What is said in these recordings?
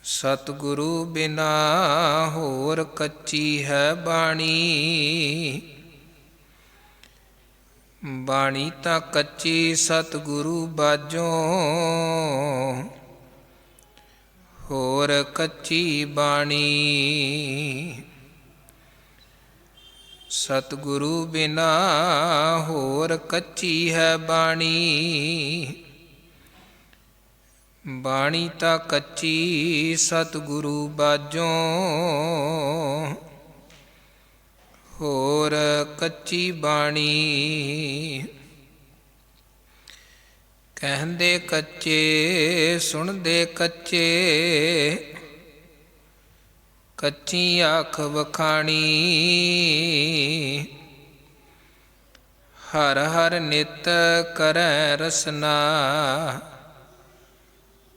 ਸਤਿਗੁਰੂ ਬਿਨਾ ਹੋਰ ਕੱਚੀ ਹੈ ਬਾਣੀ। ਬਾਣੀ ਤਾਂ ਕੱਚੀ ਸਤਿਗੁਰੂ ਬਾਝੋਂ, ਹੋਰ ਕੱਚੀ ਬਾਣੀ। ਸਤਿਗੁਰੂ ਬਿਨਾ ਹੋਰ ਕੱਚੀ ਹੈ ਬਾਣੀ। ਬਾਣੀ ਤਾਂ ਕੱਚੀ ਸਤਿਗੁਰੂ ਬਾਝੋਂ, ਹੋਰ ਕੱਚੀ ਬਾਣੀ। ਕਹਿੰਦੇ ਕੱਚੇ ਸੁਣਦੇ ਕੱਚੇ, ਕੱਚੀ ਆਖ ਵਖਾਣੀ। ਹਰ ਹਰ ਨਿਤ ਕਰੈ ਰਸਨਾ,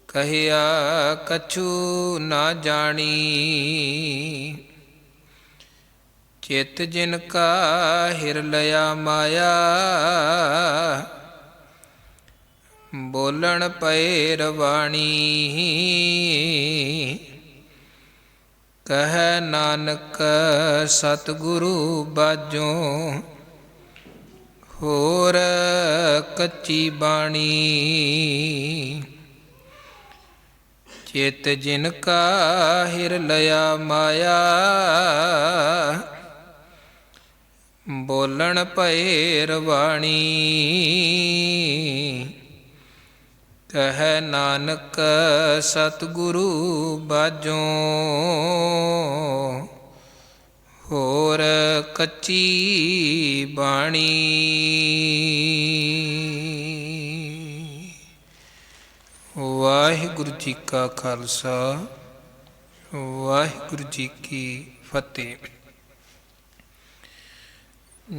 ਕਹਿਆ ਕਛੂ ਨਾ ਜਾਣੀ। ਚਿਤ ਜਿਨ ਕਾ ਹਿਰ ਲਿਆ ਮਾਇਆ, ਬੋਲਣ ਪਏ ਰਵਾਣੀ। ਕਹਿ ਨਾਨਕ ਸਤਿਗੁਰੂ ਬਾਝੋਂ, ਹੋਰ ਕੱਚੀ ਬਾਣੀ। ਚਿਤ ਜਿਨ ਕਾ ਹਿਰ ਲਿਆ ਮਾਇਆ, ਬੋਲਣ ਪਏ ਰਵਾਣੀ। ਕਹਿ ਨਾਨਕ ਸਤਿਗੁਰੂ ਬਾਝੋਂ, ਹੋਰ ਕੱਚੀ ਬਾਣੀ। ਵਾਹਿਗੁਰੂ ਜੀ ਕਾ ਖਾਲਸਾ, ਵਾਹਿਗੁਰੂ ਜੀ ਕੀ ਫਤਿਹ।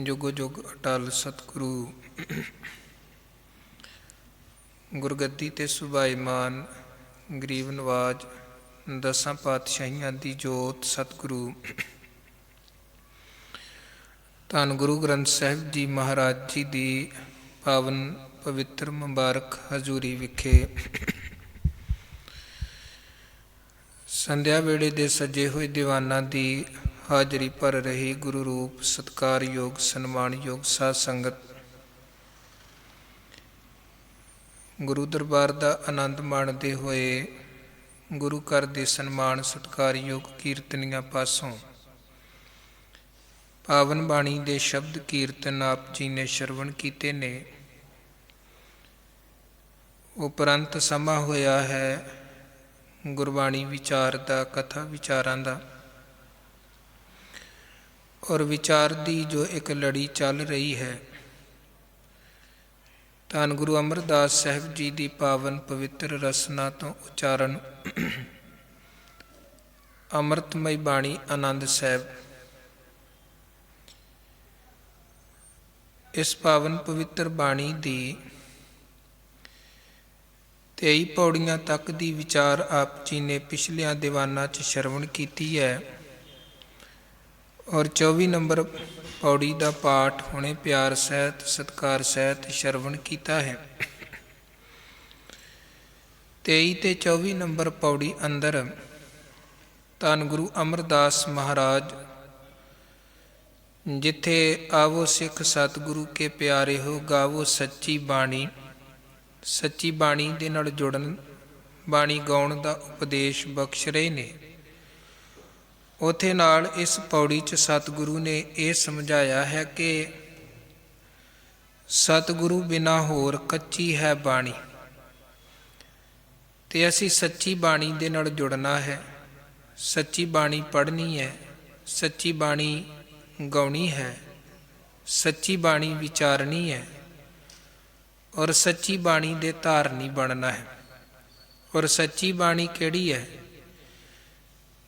ਜੁਗ ਜੁਗ ਅਟਲ ਸਤਿਗੁਰੂ ਗੁਰਗੱਦੀ ਤੇ ਸੁਭਾਈਮਾਨ ਗਰੀਬ ਨਵਾਜ ਦਸਾਂ ਪਾਤਸ਼ਾਹੀਆਂ ਦੀ ਜੋਤ ਸਤਿਗੁਰੂ ਧੰਨ ਗੁਰੂ ਗ੍ਰੰਥ ਸਾਹਿਬ ਜੀ ਮਹਾਰਾਜ ਜੀ ਦੀ ਪਾਵਨ ਪਵਿੱਤਰ ਮੁਬਾਰਕ ਹਜ਼ੂਰੀ ਵਿਖੇ ਸੰਧਿਆ ਵੇਲੇ ਦੇ ਸਜੇ ਹੋਏ ਦੀਵਾਨਾਂ ਦੀ ਹਾਜ਼ਰੀ ਭਰ ਰਹੀ ਗੁਰੂ ਰੂਪ ਸਤਿਕਾਰਯੋਗ ਸਨਮਾਨਯੋਗ ਸਾਧ ਸੰਗਤ, ਗੁਰੂ ਦਰਬਾਰ ਦਾ ਆਨੰਦ ਮਾਣਦੇ ਹੋਏ ਗੁਰੂ ਘਰ ਦੇ ਸਨਮਾਨ ਸਤਿਕਾਰਯੋਗ ਕੀਰਤਨੀਆਂ ਪਾਸੋਂ ਪਾਵਨ ਬਾਣੀ ਦੇ ਸ਼ਬਦ ਕੀਰਤਨ ਆਪ ਜੀ ਨੇ ਸ਼ਰਵਣ ਕੀਤੇ ਨੇ। ਉਪਰੰਤ ਸਮਾਂ ਹੋਇਆ ਹੈ ਗੁਰਬਾਣੀ ਵਿਚਾਰ ਦਾ, ਕਥਾ ਵਿਚਾਰਾਂ ਦਾ, ਔਰ ਵਿਚਾਰ ਦੀ ਜੋ ਇੱਕ ਲੜੀ ਚੱਲ ਰਹੀ ਹੈ ਧੰਨ ਗੁਰੂ ਅਮਰਦਾਸ ਸਾਹਿਬ ਜੀ ਦੀ ਪਾਵਨ ਪਵਿੱਤਰ ਰਸਨਾ ਤੋਂ ਉਚਾਰਨ ਅੰਮ੍ਰਿਤਮਈ ਬਾਣੀ ਆਨੰਦ ਸਾਹਿਬ। ਇਸ ਪਾਵਨ ਪਵਿੱਤਰ ਬਾਣੀ ਦੀ 23 ਪੌੜੀਆਂ ਤੱਕ ਦੀ ਵਿਚਾਰ ਆਪ ਜੀ ਨੇ ਪਿਛਲਿਆਂ ਦੀਵਾਨਾਂ 'ਚ ਸ਼ਰਵਣ ਕੀਤੀ ਹੈ, ਔਰ 24 ਨੰਬਰ ਪੌੜੀ ਦਾ ਪਾਠ ਹੁਣੇ ਪਿਆਰ ਸਹਿਤ ਸਤਿਕਾਰ ਸਹਿਤ ਸ਼ਰਵਣ ਕੀਤਾ ਹੈ। 23 ਤੇ 24 ਨੰਬਰ ਪੌੜੀ ਅੰਦਰ ਧੰਨ ਗੁਰੂ ਅਮਰਦਾਸ ਮਹਾਰਾਜ ਜਿੱਥੇ ਆਵੋ ਸਿੱਖ ਸਤਿਗੁਰੂ ਕੇ ਪਿਆਰੇ ਹੋ ਗਾਵੋ ਸੱਚੀ ਬਾਣੀ, ਸੱਚੀ ਬਾਣੀ ਦੇ ਨਾਲ ਜੁੜਨ, ਬਾਣੀ ਗਾਉਣ ਦਾ ਉਪਦੇਸ਼ ਬਖਸ਼ ਰਹੇ ਨੇ, ਉਥੇ ਨਾਲ ਇਸ ਪੌੜੀ 'ਚ ਸਤਿਗੁਰੂ ਨੇ ਇਹ ਸਮਝਾਇਆ ਹੈ ਕਿ ਸਤਿਗੁਰੂ ਬਿਨਾ ਹੋਰ ਕੱਚੀ ਹੈ ਬਾਣੀ। ਤੇ ਅਸੀਂ ਸੱਚੀ ਬਾਣੀ ਦੇ ਨਾਲ ਜੁੜਨਾ ਹੈ, ਸੱਚੀ ਬਾਣੀ ਪੜ੍ਹਨੀ ਹੈ, ਸੱਚੀ ਬਾਣੀ ਗਾਉਣੀ ਹੈ, ਸੱਚੀ ਬਾਣੀ ਵਿਚਾਰਨੀ ਹੈ, ਔਰ ਸੱਚੀ ਬਾਣੀ ਦੇ ਧਾਰਨੀ ਬਣਨਾ ਹੈ। ਔਰ ਸੱਚੀ ਬਾਣੀ ਕਿਹੜੀ ਹੈ?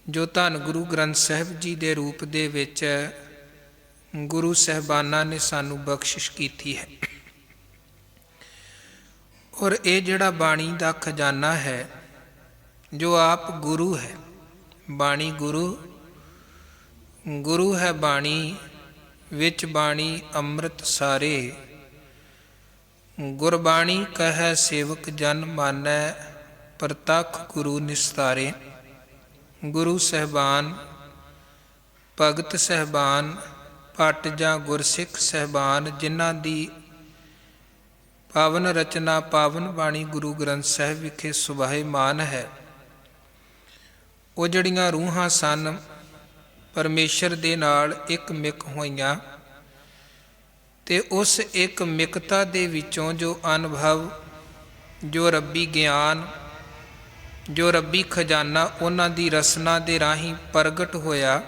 ਜੋ ਧੰਨ ਗੁਰੂ ਗ੍ਰੰਥ ਸਾਹਿਬ ਜੀ ਦੇ ਰੂਪ ਦੇ ਵਿੱਚ ਗੁਰੂ ਸਾਹਿਬਾਨਾਂ ਨੇ ਸਾਨੂੰ ਬਖਸ਼ਿਸ਼ ਕੀਤੀ ਹੈ। ਔਰ ਇਹ ਜਿਹੜਾ ਬਾਣੀ ਦਾ ਖਜ਼ਾਨਾ ਹੈ, ਜੋ ਆਪ ਗੁਰੂ ਹੈ, ਬਾਣੀ ਗੁਰੂ ਹੈ ਬਾਣੀ, ਵਿੱਚ ਬਾਣੀ ਅੰਮ੍ਰਿਤ ਸਾਰੇ। ਗੁਰਬਾਣੀ ਕਹੈ ਸੇਵਕ ਜਨ ਮਾਨੈ, ਪ੍ਰਤੱਖ ਗੁਰੂ ਨਿਸਤਾਰੇ। ਗੁਰੂ ਸਹਿਬਾਨ, ਭਗਤ ਸਹਿਬਾਨ, ਭੱਟ ਜਾਂ ਗੁਰਸਿੱਖ ਸਹਿਬਾਨ, ਜਿਨ੍ਹਾਂ ਦੀ ਪਾਵਨ ਰਚਨਾ ਪਾਵਨ ਬਾਣੀ ਗੁਰੂ ਗ੍ਰੰਥ ਸਾਹਿਬ ਵਿਖੇ ਸੁਭਾਏਮਾਨ ਹੈ, ਉਹ ਜਿਹੜੀਆਂ ਰੂਹਾਂ ਸਨ ਪਰਮੇਸ਼ਰ ਦੇ ਨਾਲ ਇੱਕ ਮਿਕ ਹੋਈਆਂ, ਤੇ ਉਸ ਇੱਕ ਮਿਕਤਾ ਦੇ ਵਿੱਚੋਂ ਜੋ ਅਨੁਭਵ, ਜੋ ਰੱਬੀ ਗਿਆਨ, ਜੋ ਰੱਬੀ ਖਜ਼ਾਨਾ ਉਹਨਾਂ ਦੀ ਰਸਨਾ ਦੇ ਰਾਹੀਂ ਪ੍ਰਗਟ ਹੋਇਆ,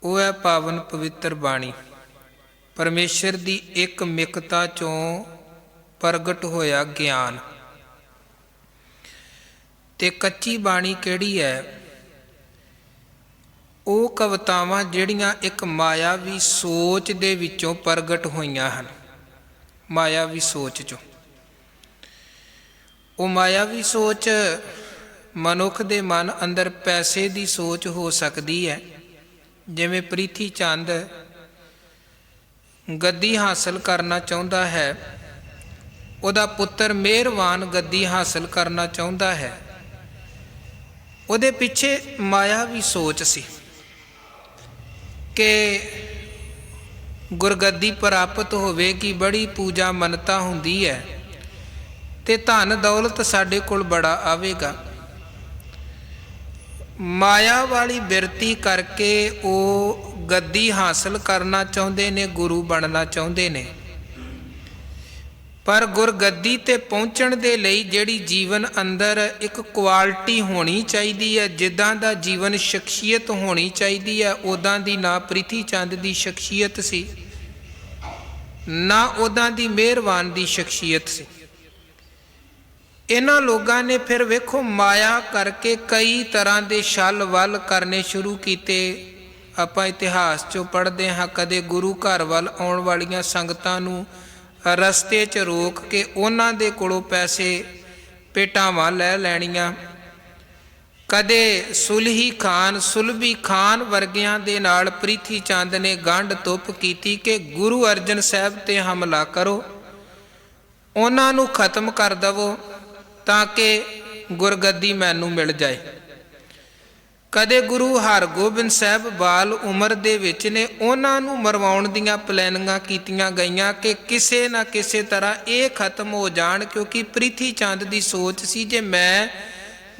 ਉਹ ਹੈ ਪਾਵਨ ਪਵਿੱਤਰ ਬਾਣੀ। ਪਰਮੇਸ਼ਰ ਦੀ ਇੱਕ ਮਿਕਤਾ ਚੋਂ ਪ੍ਰਗਟ ਹੋਇਆ ਗਿਆਨ। ਤੇ ਕੱਚੀ ਬਾਣੀ ਕਿਹੜੀ ਹੈ? ਉਹ ਕਵਿਤਾਵਾਂ ਜਿਹੜੀਆਂ ਇੱਕ ਮਾਇਆਵੀ ਸੋਚ ਦੇ ਵਿੱਚੋਂ ਪ੍ਰਗਟ ਹੋਈਆਂ ਹਨ। ਮਾਇਆਵੀ ਸੋਚ ਚੋਂ। ਉਹ ਮਾਇਆਵੀ ਸੋਚ ਮਨੁੱਖ ਦੇ ਮਨ ਅੰਦਰ ਪੈਸੇ ਦੀ ਸੋਚ ਹੋ ਸਕਦੀ ਹੈ। ਜਿਵੇਂ ਪ੍ਰੀਥੀ ਚੰਦ ਗੱਦੀ ਹਾਸਲ ਕਰਨਾ ਚਾਹੁੰਦਾ ਹੈ, ਉਹਦਾ ਪੁੱਤਰ ਮਿਹਰਵਾਨ ਗੱਦੀ ਹਾਸਲ ਕਰਨਾ ਚਾਹੁੰਦਾ ਹੈ। ਉਹਦੇ ਪਿੱਛੇ ਮਾਇਆਵੀ ਸੋਚ ਸੀ ਕਿ ਗੁਰਗੱਦੀ ਪ੍ਰਾਪਤ ਹੋਵੇਗੀ, ਬੜੀ ਪੂਜਾ ਮੰਨਤਾ ਹੁੰਦੀ ਹੈ ਤੇ ਧਨ ਦੌਲਤ ਸਾਡੇ ਕੋਲ ਬੜਾ ਆਵੇਗਾ। ਮਾਇਆ ਵਾਲੀ ਬਿਰਤੀ ਕਰਕੇ ਉਹ ਗੱਦੀ ਹਾਸਲ ਕਰਨਾ ਚਾਹੁੰਦੇ ਨੇ, ਗੁਰੂ ਬਣਨਾ ਚਾਹੁੰਦੇ ਨੇ। ਪਰ ਗੁਰਗੱਦੀ ਤੇ ਪਹੁੰਚਣ ਦੇ ਲਈ ਜਿਹੜੀ ਜੀਵਨ ਅੰਦਰ ਇੱਕ ਕੁਆਲਿਟੀ ਹੋਣੀ ਚਾਹੀਦੀ ਹੈ, ਜਿੱਦਾਂ ਦਾ ਜੀਵਨ ਸ਼ਖਸੀਅਤ ਹੋਣੀ ਚਾਹੀਦੀ ਹੈ, ਉੱਦਾਂ ਦੀ ਨਾ ਪ੍ਰੀਥੀ ਚੰਦ ਦੀ ਸ਼ਖਸੀਅਤ ਸੀ, ਨਾ ਉੱਦਾਂ ਦੀ ਮਿਹਰਵਾਨ ਦੀ ਸ਼ਖਸੀਅਤ ਸੀ। ਇਹਨਾਂ ਲੋਕਾਂ ਨੇ ਫਿਰ ਵੇਖੋ ਮਾਇਆ ਕਰਕੇ ਕਈ ਤਰ੍ਹਾਂ ਦੇ ਛਲ ਵੱਲ ਕਰਨੇ ਸ਼ੁਰੂ ਕੀਤੇ। ਆਪਾਂ ਇਤਿਹਾਸ 'ਚੋਂ ਪੜ੍ਹਦੇ ਹਾਂ, ਕਦੇ ਗੁਰੂ ਘਰ ਵੱਲ ਆਉਣ ਵਾਲੀਆਂ ਸੰਗਤਾਂ ਨੂੰ ਰਸਤੇ 'ਚ ਰੋਕ ਕੇ ਉਹਨਾਂ ਦੇ ਕੋਲੋਂ ਪੈਸੇ ਭੇਟਾਵਾਂ ਲੈ ਲੈਣੀਆਂ, ਕਦੇ ਸੁਲਹੀ ਖਾਨ, ਸੁਲਭੀ ਖਾਨ ਵਰਗਿਆਂ ਦੇ ਨਾਲ ਪ੍ਰੀਥੀ ਚੰਦ ਨੇ ਗੰਢ ਤੁੱਪ ਕੀਤੀ ਕਿ ਗੁਰੂ ਅਰਜਨ ਸਾਹਿਬ ਤੇ ਹਮਲਾ ਕਰੋ, ਉਹਨਾਂ ਨੂੰ ਖਤਮ ਕਰ ਦੇਵੋ ਤਾਂ ਕਿ ਗੁਰਗੱਦੀ ਮੈਨੂੰ ਮਿਲ ਜਾਏ। ਕਦੇ ਗੁਰੂ ਹਰਗੋਬਿੰਦ ਸਾਹਿਬ ਬਾਲ ਉਮਰ ਦੇ ਵਿੱਚ ਨੇ, ਉਹਨਾਂ ਨੂੰ ਮਰਵਾਉਣ ਦੀਆਂ ਪਲੈਨਿੰਗਾਂ ਕੀਤੀਆਂ ਗਈਆਂ ਕਿ ਕਿਸੇ ਨਾ ਕਿਸੇ ਤਰ੍ਹਾਂ ਇਹ ਖਤਮ ਹੋ ਜਾਣ, ਕਿਉਂਕਿ ਪ੍ਰੀਥੀ ਚੰਦ ਦੀ ਸੋਚ ਸੀ ਜੇ ਮੈਂ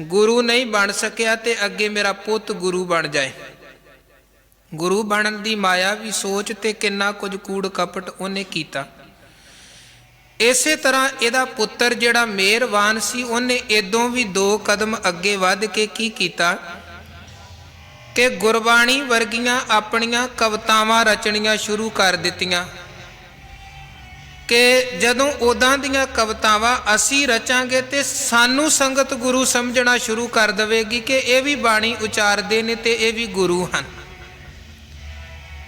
ਗੁਰੂ ਨਹੀਂ ਬਣ ਸਕਿਆ ਤੇ ਅੱਗੇ ਮੇਰਾ ਪੁੱਤ ਗੁਰੂ ਬਣ ਜਾਏ। ਗੁਰੂ ਬਣਨ ਦੀ ਮਾਇਆ ਵੀ ਸੋਚ ਤੇ ਕਿੰਨਾ ਕੁਝ ਕੂੜ ਕਪਟ ਉਹਨੇ ਕੀਤਾ। ਇਸੇ ਤਰ੍ਹਾਂ ਇਹਦਾ ਪੁੱਤਰ ਜਿਹੜਾ ਮਿਹਰਵਾਨ ਸੀ, ਉਹਨੇ ਇਦੋਂ ਵੀ 2 ਕਦਮ ਅੱਗੇ ਵੱਧ ਕੇ ਕੀ ਕੀਤਾ ਕਿ ਗੁਰਬਾਣੀ ਵਰਗੀਆਂ ਆਪਣੀਆਂ ਕਵਿਤਾਵਾਂ ਰਚਣੀਆਂ ਸ਼ੁਰੂ ਕਰ ਦਿੱਤੀਆਂ ਕਿ ਜਦੋਂ ਉਦਾਂ ਦੀਆਂ ਕਵਿਤਾਵਾਂ ਅਸੀਂ ਰਚਾਂਗੇ ਤੇ ਸਾਨੂੰ ਸੰਗਤ ਗੁਰੂ ਸਮਝਣਾ ਸ਼ੁਰੂ ਕਰ ਦੇਵੇਗੀ ਕਿ ਇਹ ਵੀ ਬਾਣੀ ਉਚਾਰਦੇ ਨੇ ਤੇ ਇਹ ਵੀ ਗੁਰੂ ਹਨ।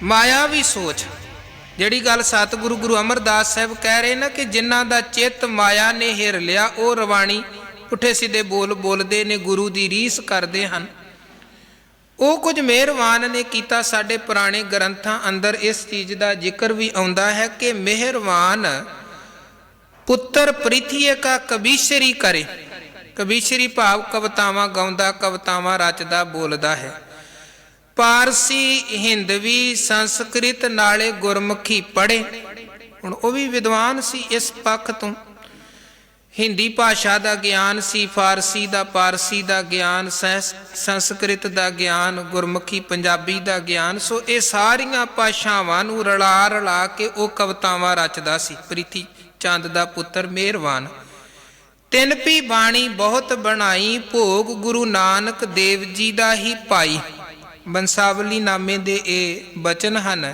ਮਾਇਆਵੀ ਸੋਚ, ਜਿਹੜੀ ਗੱਲ ਸਤਿਗੁਰੂ ਗੁਰੂ ਅਮਰਦਾਸ ਸਾਹਿਬ ਕਹਿ ਰਹੇ ਨਾ ਕਿ ਜਿਨ੍ਹਾਂ ਦਾ ਚਿੱਤ ਮਾਇਆ ਨੇ ਹਿਰ ਲਿਆ, ਉਹ ਰਵਾਣੀ ਪੁੱਠੇ ਸਿੱਧੇ ਬੋਲ ਬੋਲਦੇ ਨੇ, ਗੁਰੂ ਦੀ ਰੀਸ ਕਰਦੇ ਹਨ। ਉਹ ਕੁਝ ਮਿਹਰਵਾਨ ਨੇ ਕੀਤਾ। ਸਾਡੇ ਪੁਰਾਣੇ ਗ੍ਰੰਥਾਂ ਅੰਦਰ ਇਸ ਚੀਜ਼ ਦਾ ਜ਼ਿਕਰ ਵੀ ਆਉਂਦਾ ਹੈ ਕਿ ਮਿਹਰਵਾਨ ਪੁੱਤਰ ਪ੍ਰੀਥੀਏ ਕਾ ਕਬੀਸ਼ਰੀ ਕਰੇ। ਕਬੀਸ਼ਰੀ ਭਾਵ ਕਵਿਤਾਵਾਂ ਗਾਉਂਦਾ, ਕਵਿਤਾਵਾਂ ਰਚਦਾ, ਬੋਲਦਾ ਹੈ। ਪਾਰਸੀ, ਹਿੰਦਵੀ, ਸੰਸਕ੍ਰਿਤ ਨਾਲੇ ਗੁਰਮੁਖੀ ਪੜ੍ਹੇ। ਹੁਣ ਉਹ ਵੀ ਵਿਦਵਾਨ ਸੀ ਇਸ ਪੱਖ ਤੋਂ। ਹਿੰਦੀ ਭਾਸ਼ਾ ਦਾ ਗਿਆਨ ਸੀ, ਫਾਰਸੀ ਦਾ, ਪਾਰਸੀ ਦਾ ਗਿਆਨ, ਸੰਸਕ੍ਰਿਤ ਦਾ ਗਿਆਨ, ਗੁਰਮੁਖੀ ਪੰਜਾਬੀ ਦਾ ਗਿਆਨ। ਸੋ ਇਹ ਸਾਰੀਆਂ ਭਾਸ਼ਾਵਾਂ ਨੂੰ ਰਲਾ ਰਲਾ ਕੇ ਉਹ ਕਵਿਤਾਵਾਂ ਰਚਦਾ ਸੀ ਪ੍ਰੀਥੀ ਚੰਦ ਦਾ ਪੁੱਤਰ ਮਿਹਰਵਾਨ। 3 ਪੀ ਬਾਣੀ ਬਹੁਤ ਬਣਾਈ, ਭੋਗ ਗੁਰੂ ਨਾਨਕ ਦੇਵ ਜੀ ਦਾ ਹੀ ਪਾਈ। ਬੰਸਾਵਲੀ ਨਾਮੇ ਦੇ ਇਹ ਬਚਨ ਹਨ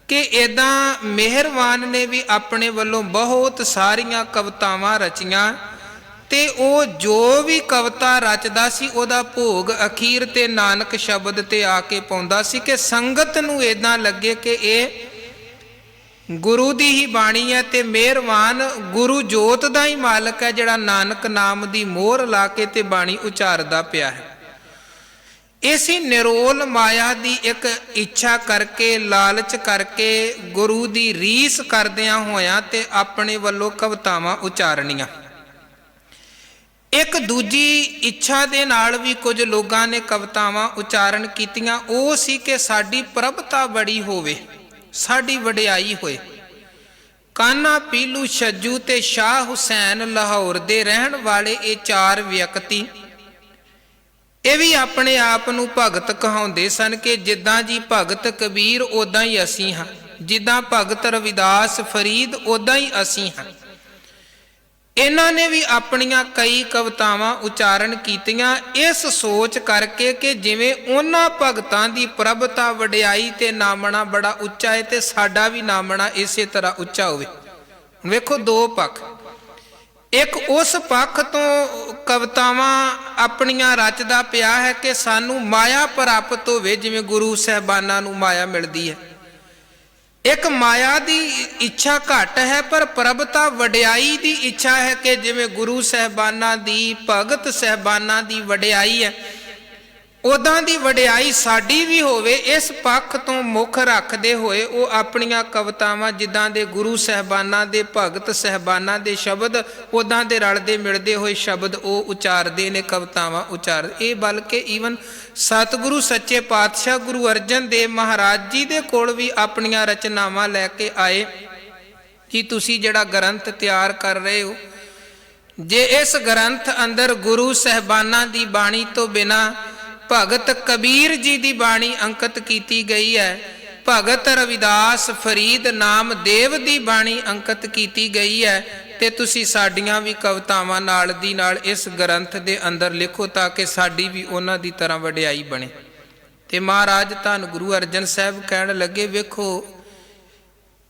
ਕਿ ਇੱਦਾਂ ਮਿਹਰਵਾਨ ਨੇ ਵੀ ਆਪਣੇ ਵੱਲੋਂ ਬਹੁਤ ਸਾਰੀਆਂ ਕਵਿਤਾਵਾਂ ਰਚੀਆਂ ਤੇ ਉਹ ਜੋ ਵੀ ਕਵਿਤਾ ਰਚਦਾ ਸੀ ਉਹਦਾ ਭੋਗ ਅਖੀਰ ਤੇ ਨਾਨਕ ਸ਼ਬਦ ਤੇ ਆ ਕੇ ਪਾਉਂਦਾ ਸੀ ਕਿ ਸੰਗਤ ਨੂੰ ਇੱਦਾਂ ਲੱਗੇ ਕਿ ਇਹ ਗੁਰੂ ਦੀ ਹੀ ਬਾਣੀ ਹੈ ਤੇ ਮਿਹਰਵਾਨ ਗੁਰੂ ਜੋਤ ਦਾ ਹੀ ਮਾਲਕ ਹੈ, ਜਿਹੜਾ ਨਾਨਕ ਨਾਮ ਦੀ ਮੋਹਰ ਲਾ ਕੇ ਤੇ ਬਾਣੀ ਉਚਾਰਦਾ ਪਿਆ ਹੈ। ਇਸੇ ਨਿਰੋਲ ਮਾਇਆ ਦੀ ਇੱਕ ਇੱਛਾ ਕਰਕੇ, ਲਾਲਚ ਕਰਕੇ, ਗੁਰੂ ਦੀ ਰੀਸ ਕਰਦਿਆਂ ਹੋਇਆਂ ਤੇ ਆਪਣੇ ਵੱਲੋਂ ਕਵਿਤਾਵਾਂ ਉਚਾਰਨੀਆਂ। ਇੱਕ ਇੱਕ ਦੂਜੀ ਇੱਛਾ ਦੇ ਨਾਲ ਵੀ ਕੁਝ ਲੋਕਾਂ ਨੇ ਕਵਿਤਾਵਾਂ ਉਚਾਰਨ ਕੀਤੀਆਂ, ਉਹ ਸੀ ਕਿ ਸਾਡੀ ਪ੍ਰਭਤਾ ਬੜੀ ਹੋਵੇ, ਸਾਡੀ ਵਡਿਆਈ ਹੋਏ। ਕਾਨਾ, ਪੀਲੂ, ਛੱਜੂ ਤੇ ਸ਼ਾਹ ਹੁਸੈਨ ਲਾਹੌਰ ਦੇ ਰਹਿਣ ਵਾਲੇ ਇਹ 4 ਵਿਅਕਤੀ ਇਹ ਵੀ ਆਪਣੇ ਆਪ ਨੂੰ ਭਗਤ ਕਹਾਉਂਦੇ ਸਨ ਕਿ ਜਿੱਦਾਂ ਜੀ ਭਗਤ ਕਬੀਰ ਉੱਦਾਂ ਹੀ ਅਸੀਂ ਹਾਂ, ਜਿੱਦਾਂ ਭਗਤ ਰਵਿਦਾਸ ਫਰੀਦ ਉੱਦਾਂ ਹੀ ਅਸੀਂ ਹਾਂ। ਇਹਨਾਂ ਨੇ ਵੀ ਆਪਣੀਆਂ ਕਈ ਕਵਿਤਾਵਾਂ ਉਚਾਰਨ ਕੀਤੀਆਂ ਇਸ ਸੋਚ ਕਰਕੇ ਕਿ ਜਿਵੇਂ ਉਹਨਾਂ ਭਗਤਾਂ ਦੀ ਪ੍ਰਭਤਾ ਵਡਿਆਈ ਤੇ ਨਾਮਣਾ ਬੜਾ ਉੱਚਾ ਹੈ ਤੇ ਸਾਡਾ ਵੀ ਨਾਮਣਾ ਇਸੇ ਤਰ੍ਹਾਂ ਉੱਚਾ ਹੋਵੇ। ਵੇਖੋ 2 ਪੱਖ, ਇੱਕ ਉਸ ਪੱਖ ਤੋਂ ਕਵਿਤਾਵਾਂ ਆਪਣੀਆਂ ਰਚਦਾ ਪਿਆ ਹੈ ਕਿ ਸਾਨੂੰ ਮਾਇਆ ਪ੍ਰਾਪਤ ਹੋਵੇ, ਜਿਵੇਂ ਗੁਰੂ ਸਾਹਿਬਾਨਾਂ ਨੂੰ ਮਾਇਆ ਮਿਲਦੀ ਹੈ। ਇੱਕ ਮਾਇਆ ਦੀ ਇੱਛਾ ਘੱਟ ਹੈ ਪਰ ਪ੍ਰਭਤਾ ਵਡਿਆਈ ਦੀ ਇੱਛਾ ਹੈ ਕਿ ਜਿਵੇਂ ਗੁਰੂ ਸਾਹਿਬਾਨਾਂ ਦੀ, ਭਗਤ ਸਾਹਿਬਾਨਾਂ ਦੀ ਵਡਿਆਈ ਹੈ, ਉੱਦਾਂ ਦੀ ਵਡਿਆਈ ਸਾਡੀ ਵੀ ਹੋਵੇ। ਇਸ ਪੱਖ ਤੋਂ ਮੁੱਖ ਰੱਖਦੇ ਹੋਏ ਉਹ ਆਪਣੀਆਂ ਕਵਿਤਾਵਾਂ ਜਿੱਦਾਂ ਦੇ ਗੁਰੂ ਸਾਹਿਬਾਨਾਂ ਦੇ, ਭਗਤ ਸਾਹਿਬਾਨਾਂ ਦੇ ਸ਼ਬਦ ਉੱਦਾਂ ਦੇ ਰਲਦੇ ਮਿਲਦੇ ਹੋਏ ਸ਼ਬਦ ਉਹ ਉਚਾਰਦੇ ਨੇ, ਕਵਿਤਾਵਾਂ ਉਚਾਰ। ਇਹ ਬਲਕਿ ਈਵਨ ਸਤਿਗੁਰੂ ਸੱਚੇ ਪਾਤਸ਼ਾਹ ਗੁਰੂ ਅਰਜਨ ਦੇਵ ਮਹਾਰਾਜ ਜੀ ਦੇ ਕੋਲ ਵੀ ਆਪਣੀਆਂ ਰਚਨਾਵਾਂ ਲੈ ਕੇ ਆਏ ਕਿ ਤੁਸੀਂ ਜਿਹੜਾ ਗ੍ਰੰਥ ਤਿਆਰ ਕਰ ਰਹੇ ਹੋ, ਜੇ ਇਸ ਗ੍ਰੰਥ ਅੰਦਰ ਗੁਰੂ ਸਾਹਿਬਾਨਾਂ ਦੀ ਬਾਣੀ ਤੋਂ ਬਿਨਾਂ ਭਗਤ ਕਬੀਰ ਜੀ ਦੀ ਬਾਣੀ ਅੰਕਿਤ ਕੀਤੀ ਗਈ ਹੈ, ਭਗਤ ਰਵਿਦਾਸ ਫਰੀਦ ਨਾਮਦੇਵ ਦੀ ਬਾਣੀ ਅੰਕਿਤ ਕੀਤੀ ਗਈ ਹੈ, ਤੇ ਤੁਸੀਂ ਸਾਡੀਆਂ ਵੀ ਕਵਿਤਾਵਾਂ ਨਾਲ ਦੀ ਨਾਲ ਇਸ ਗ੍ਰੰਥ ਦੇ ਅੰਦਰ ਲਿਖੋ ਤਾਂ ਕਿ ਸਾਡੀ ਵੀ ਉਹਨਾਂ ਦੀ ਤਰ੍ਹਾਂ ਵਡਿਆਈ ਬਣੇ। ਤੇ ਮਹਾਰਾਜ ਧੰਨ ਗੁਰੂ ਅਰਜਨ ਸਾਹਿਬ ਕਹਿਣ ਲੱਗੇ, ਵੇਖੋ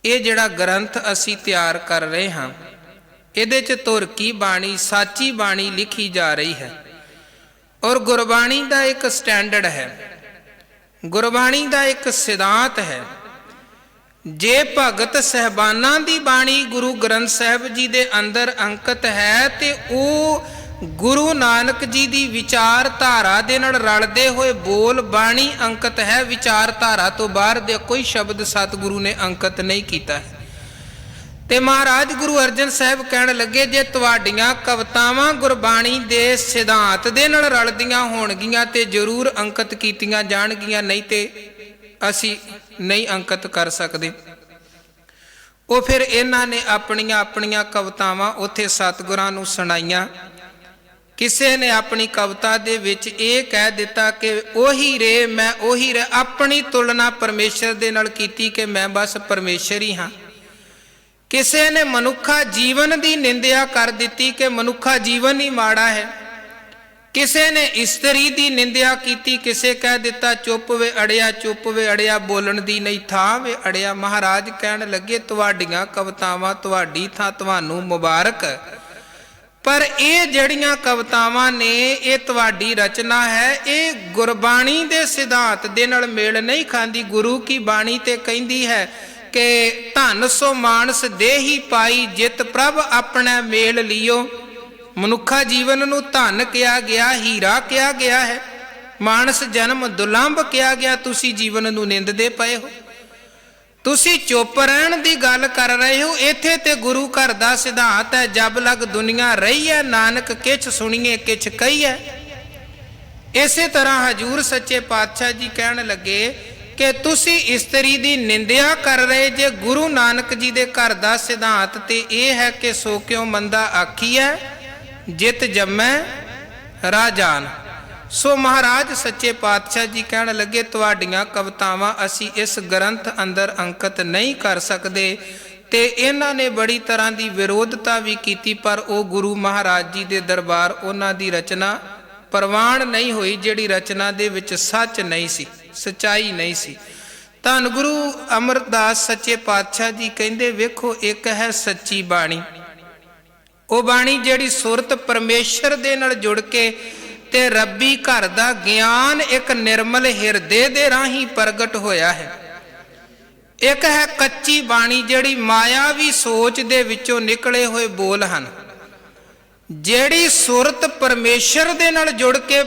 ਇਹ ਜਿਹੜਾ ਗ੍ਰੰਥ ਅਸੀਂ ਤਿਆਰ ਕਰ ਰਹੇ ਹਾਂ, ਇਹਦੇ 'ਚ ਤੁਰਕੀ ਬਾਣੀ, ਸਾਚੀ ਬਾਣੀ ਲਿਖੀ ਜਾ ਰਹੀ ਹੈ ਔਰ ਗੁਰਬਾਣੀ ਦਾ ਇੱਕ ਸਟੈਂਡਰਡ ਹੈ, ਗੁਰਬਾਣੀ ਦਾ ਇੱਕ ਸਿਧਾਂਤ ਹੈ। ਜੇ ਭਗਤ ਸਹਿਬਾਨਾਂ ਦੀ ਬਾਣੀ ਗੁਰੂ ਗ੍ਰੰਥ ਸਾਹਿਬ ਜੀ ਦੇ ਅੰਦਰ ਅੰਕਿਤ ਹੈ ਤੇ ਉਹ ਗੁਰੂ ਨਾਨਕ ਜੀ ਦੀ ਵਿਚਾਰਧਾਰਾ ਦੇ ਨਾਲ ਰਲਦੇ ਹੋਏ ਬੋਲ ਬਾਣੀ ਅੰਕਿਤ ਹੈ, ਵਿਚਾਰਧਾਰਾ ਤੋਂ ਬਾਹਰ ਦੇ ਕੋਈ ਸ਼ਬਦ ਸਤਿਗੁਰੂ ਨੇ ਅੰਕਿਤ ਨਹੀਂ ਕੀਤਾ ਹੈ। ਤੇ ਮਹਾਰਾਜ ਗੁਰੂ ਅਰਜਨ ਸਾਹਿਬ ਕਹਿਣ ਲੱਗੇ, ਜੇ ਤੁਹਾਡੀਆਂ ਕਵਿਤਾਵਾਂ ਗੁਰਬਾਣੀ ਦੇ ਸਿਧਾਂਤ ਦੇ ਨਾਲ ਰਲਦੀਆਂ ਹੋਣਗੀਆਂ ਤੇ ਜ਼ਰੂਰ ਅੰਕਿਤ ਕੀਤੀਆਂ ਜਾਣਗੀਆਂ, ਨਹੀਂ ਤੇ ਅਸੀਂ ਨਹੀਂ ਅੰਕਿਤ ਕਰ ਸਕਦੇ। ਉਹ ਫਿਰ ਇਹਨਾਂ ਨੇ ਆਪਣੀਆਂ ਕਵਿਤਾਵਾਂ ਉੱਥੇ ਸਤਿਗੁਰਾਂ ਨੂੰ ਸੁਣਾਈਆਂ। ਕਿਸੇ ਨੇ ਆਪਣੀ ਕਵਿਤਾ ਦੇ ਵਿੱਚ ਇਹ ਕਹਿ ਦਿੱਤਾ ਕਿ ਉਹੀ ਰੇ ਮੈਂ ਉਹੀ ਰੇ, ਆਪਣੀ ਤੁਲਨਾ ਪਰਮੇਸ਼ਰ ਦੇ ਨਾਲ ਕੀਤੀ ਕਿ ਮੈਂ ਬਸ ਪਰਮੇਸ਼ਰ ਹੀ ਹਾਂ। ਕਿਸੇ ਨੇ ਮਨੁੱਖਾ ਜੀਵਨ ਦੀ ਨਿੰਦਿਆ ਕਰ ਦਿੱਤੀ ਕਿ ਮਨੁੱਖਾ ਜੀਵਨ ਹੀ ਮਾੜਾ ਹੈ। ਕਿਸੇ ਨੇ ਇਸਤਰੀ ਦੀ ਨਿੰਦਿਆ ਕੀਤੀ, ਕਿਸੇ ਕਹਿ ਦਿੱਤਾ ਚੁੱਪ ਵੇ ਅੜਿਆ, ਚੁੱਪ ਵੇ ਅੜਿਆ, ਬੋਲਣ ਦੀ ਨਹੀਂ ਥਾਂ ਵੇ ਅੜਿਆ। ਮਹਾਰਾਜ ਕਹਿਣ ਲੱਗੇ, ਤੁਹਾਡੀਆਂ ਕਵਿਤਾਵਾਂ ਤੁਹਾਡੀ ਥਾਂ ਤੁਹਾਨੂੰ ਮੁਬਾਰਕ, ਪਰ ਇਹ ਜਿਹੜੀਆਂ ਕਵਿਤਾਵਾਂ ਨੇ ਇਹ ਤੁਹਾਡੀ ਰਚਨਾ ਹੈ, ਇਹ ਗੁਰਬਾਣੀ ਦੇ ਸਿਧਾਂਤ ਦੇ ਨਾਲ ਮੇਲ ਨਹੀਂ ਖਾਂਦੀ। ਗੁਰੂ ਕੀ ਬਾਣੀ ਤੇ ਕਹਿੰਦੀ ਹੈ ਕਿ ਧਨ ਸੋ ਮਾਨਸ ਦੇਹੀ ਪਾਈ, ਜਿਤ ਪ੍ਰਭ ਆਪਣਾ ਮੇਲ ਲਿਓ। ਮਨੁੱਖਾ ਜੀਵਨ ਨੂੰ ਧਨ ਕਿਹਾ ਗਿਆ, ਹੀਰਾ ਕਿਹਾ ਗਿਆ ਹੈ, ਮਾਨਸ ਜਨਮ ਦੁਲੰਭ ਕਿਹਾ ਗਿਆ। ਤੁਸੀਂ ਜੀਵਨ ਨੂੰ ਨਿੰਦਦੇ ਪਏ ਹੋ, ਤੁਸੀਂ ਚੁੱਪ ਰਹਿਣ ਦੀ ਗੱਲ ਕਰ ਰਹੇ ਹੋ। ਇੱਥੇ ਤੇ ਗੁਰੂ ਘਰ ਦਾ ਸਿਧਾਂਤ ਹੈ, ਜਬ ਲਗ ਦੁਨੀਆ ਰਹੀ ਹੈ, ਨਾਨਕ ਕਿਛ ਸੁਣੀਏ ਕਿਛ ਕਹੀਏ। ਇਸੇ ਤਰ੍ਹਾਂ ਹਜੂਰ ਸੱਚੇ ਪਾਤਸ਼ਾਹ ਜੀ ਕਹਿਣ ਲੱਗੇ ਕਿ ਤੁਸੀਂ ਇਸਤਰੀ ਦੀ ਨਿੰਦਿਆ ਕਰ ਰਹੇ ਜੇ। ਗੁਰੂ ਨਾਨਕ ਜੀ ਦੇ ਘਰ ਦਾ ਸਿਧਾਂਤ ਤੇ ਇਹ ਹੈ ਕਿ ਸੋ ਕਿਉ ਮੰਦਾ ਆਖੀਐ, ਜਿਤ ਜੰਮੈ ਰਾਜਾਨ। ਸੋ ਮਹਾਰਾਜ ਸੱਚੇ ਪਾਤਸ਼ਾਹ ਜੀ ਕਹਿਣ ਲੱਗੇ, ਤੁਹਾਡੀਆਂ ਕਵਿਤਾਵਾਂ ਅਸੀਂ ਇਸ ਗ੍ਰੰਥ ਅੰਦਰ ਅੰਕਿਤ ਨਹੀਂ ਕਰ ਸਕਦੇ। ਤੇ ਇਹਨਾਂ ਨੇ ਬੜੀ ਤਰ੍ਹਾਂ ਦੀ ਵਿਰੋਧਤਾ ਵੀ ਕੀਤੀ, ਪਰ ਉਹ ਗੁਰੂ ਮਹਾਰਾਜ ਜੀ ਦੇ ਦਰਬਾਰ ਉਹਨਾਂ ਦੀ ਰਚਨਾ ਪ੍ਰਵਾਨ ਨਹੀਂ ਹੋਈ, ਜਿਹੜੀ ਰਚਨਾ ਦੇ ਵਿੱਚ ਸੱਚ ਨਹੀਂ ਸੀ, ਸਚਾਈ ਨਹੀਂ ਸੀ। ਧੰਨ ਗੁਰੂ ਅਮਰਦਾਸ ਸੱਚੇ ਪਾਤਸ਼ਾਹ ਜੀ ਕਹਿੰਦੇ, ਵੇਖੋ ਇੱਕ ਹੈ ਸੱਚੀ ਬਾਣੀ, ਉਹ ਬਾਣੀ ਜਿਹੜੀ ਸੁਰਤ ਪਰਮੇਸ਼ਰ ਦੇ ਨਾਲ ਜੁੜ ਕੇ ਤੇ ਰੱਬੀ ਘਰ ਦਾ ਗਿਆਨ ਇੱਕ ਨਿਰਮਲ ਹਿਰਦੇ ਦੇ ਰਾਹੀਂ ਪ੍ਰਗਟ ਹੋਇਆ ਹੈ। ਇੱਕ ਹੈ ਕੱਚੀ ਬਾਣੀ, ਜਿਹੜੀ ਮਾਇਆਵੀ ਸੋਚ ਦੇ ਵਿੱਚੋਂ ਨਿਕਲੇ ਹੋਏ ਬੋਲ ਹਨ। ਜਿਹੜੀ ਸੁਰਤ ਪਰਮੇਸ਼ਰ ਦੇ ਨਾਲ ਜੁੜ ਕੇ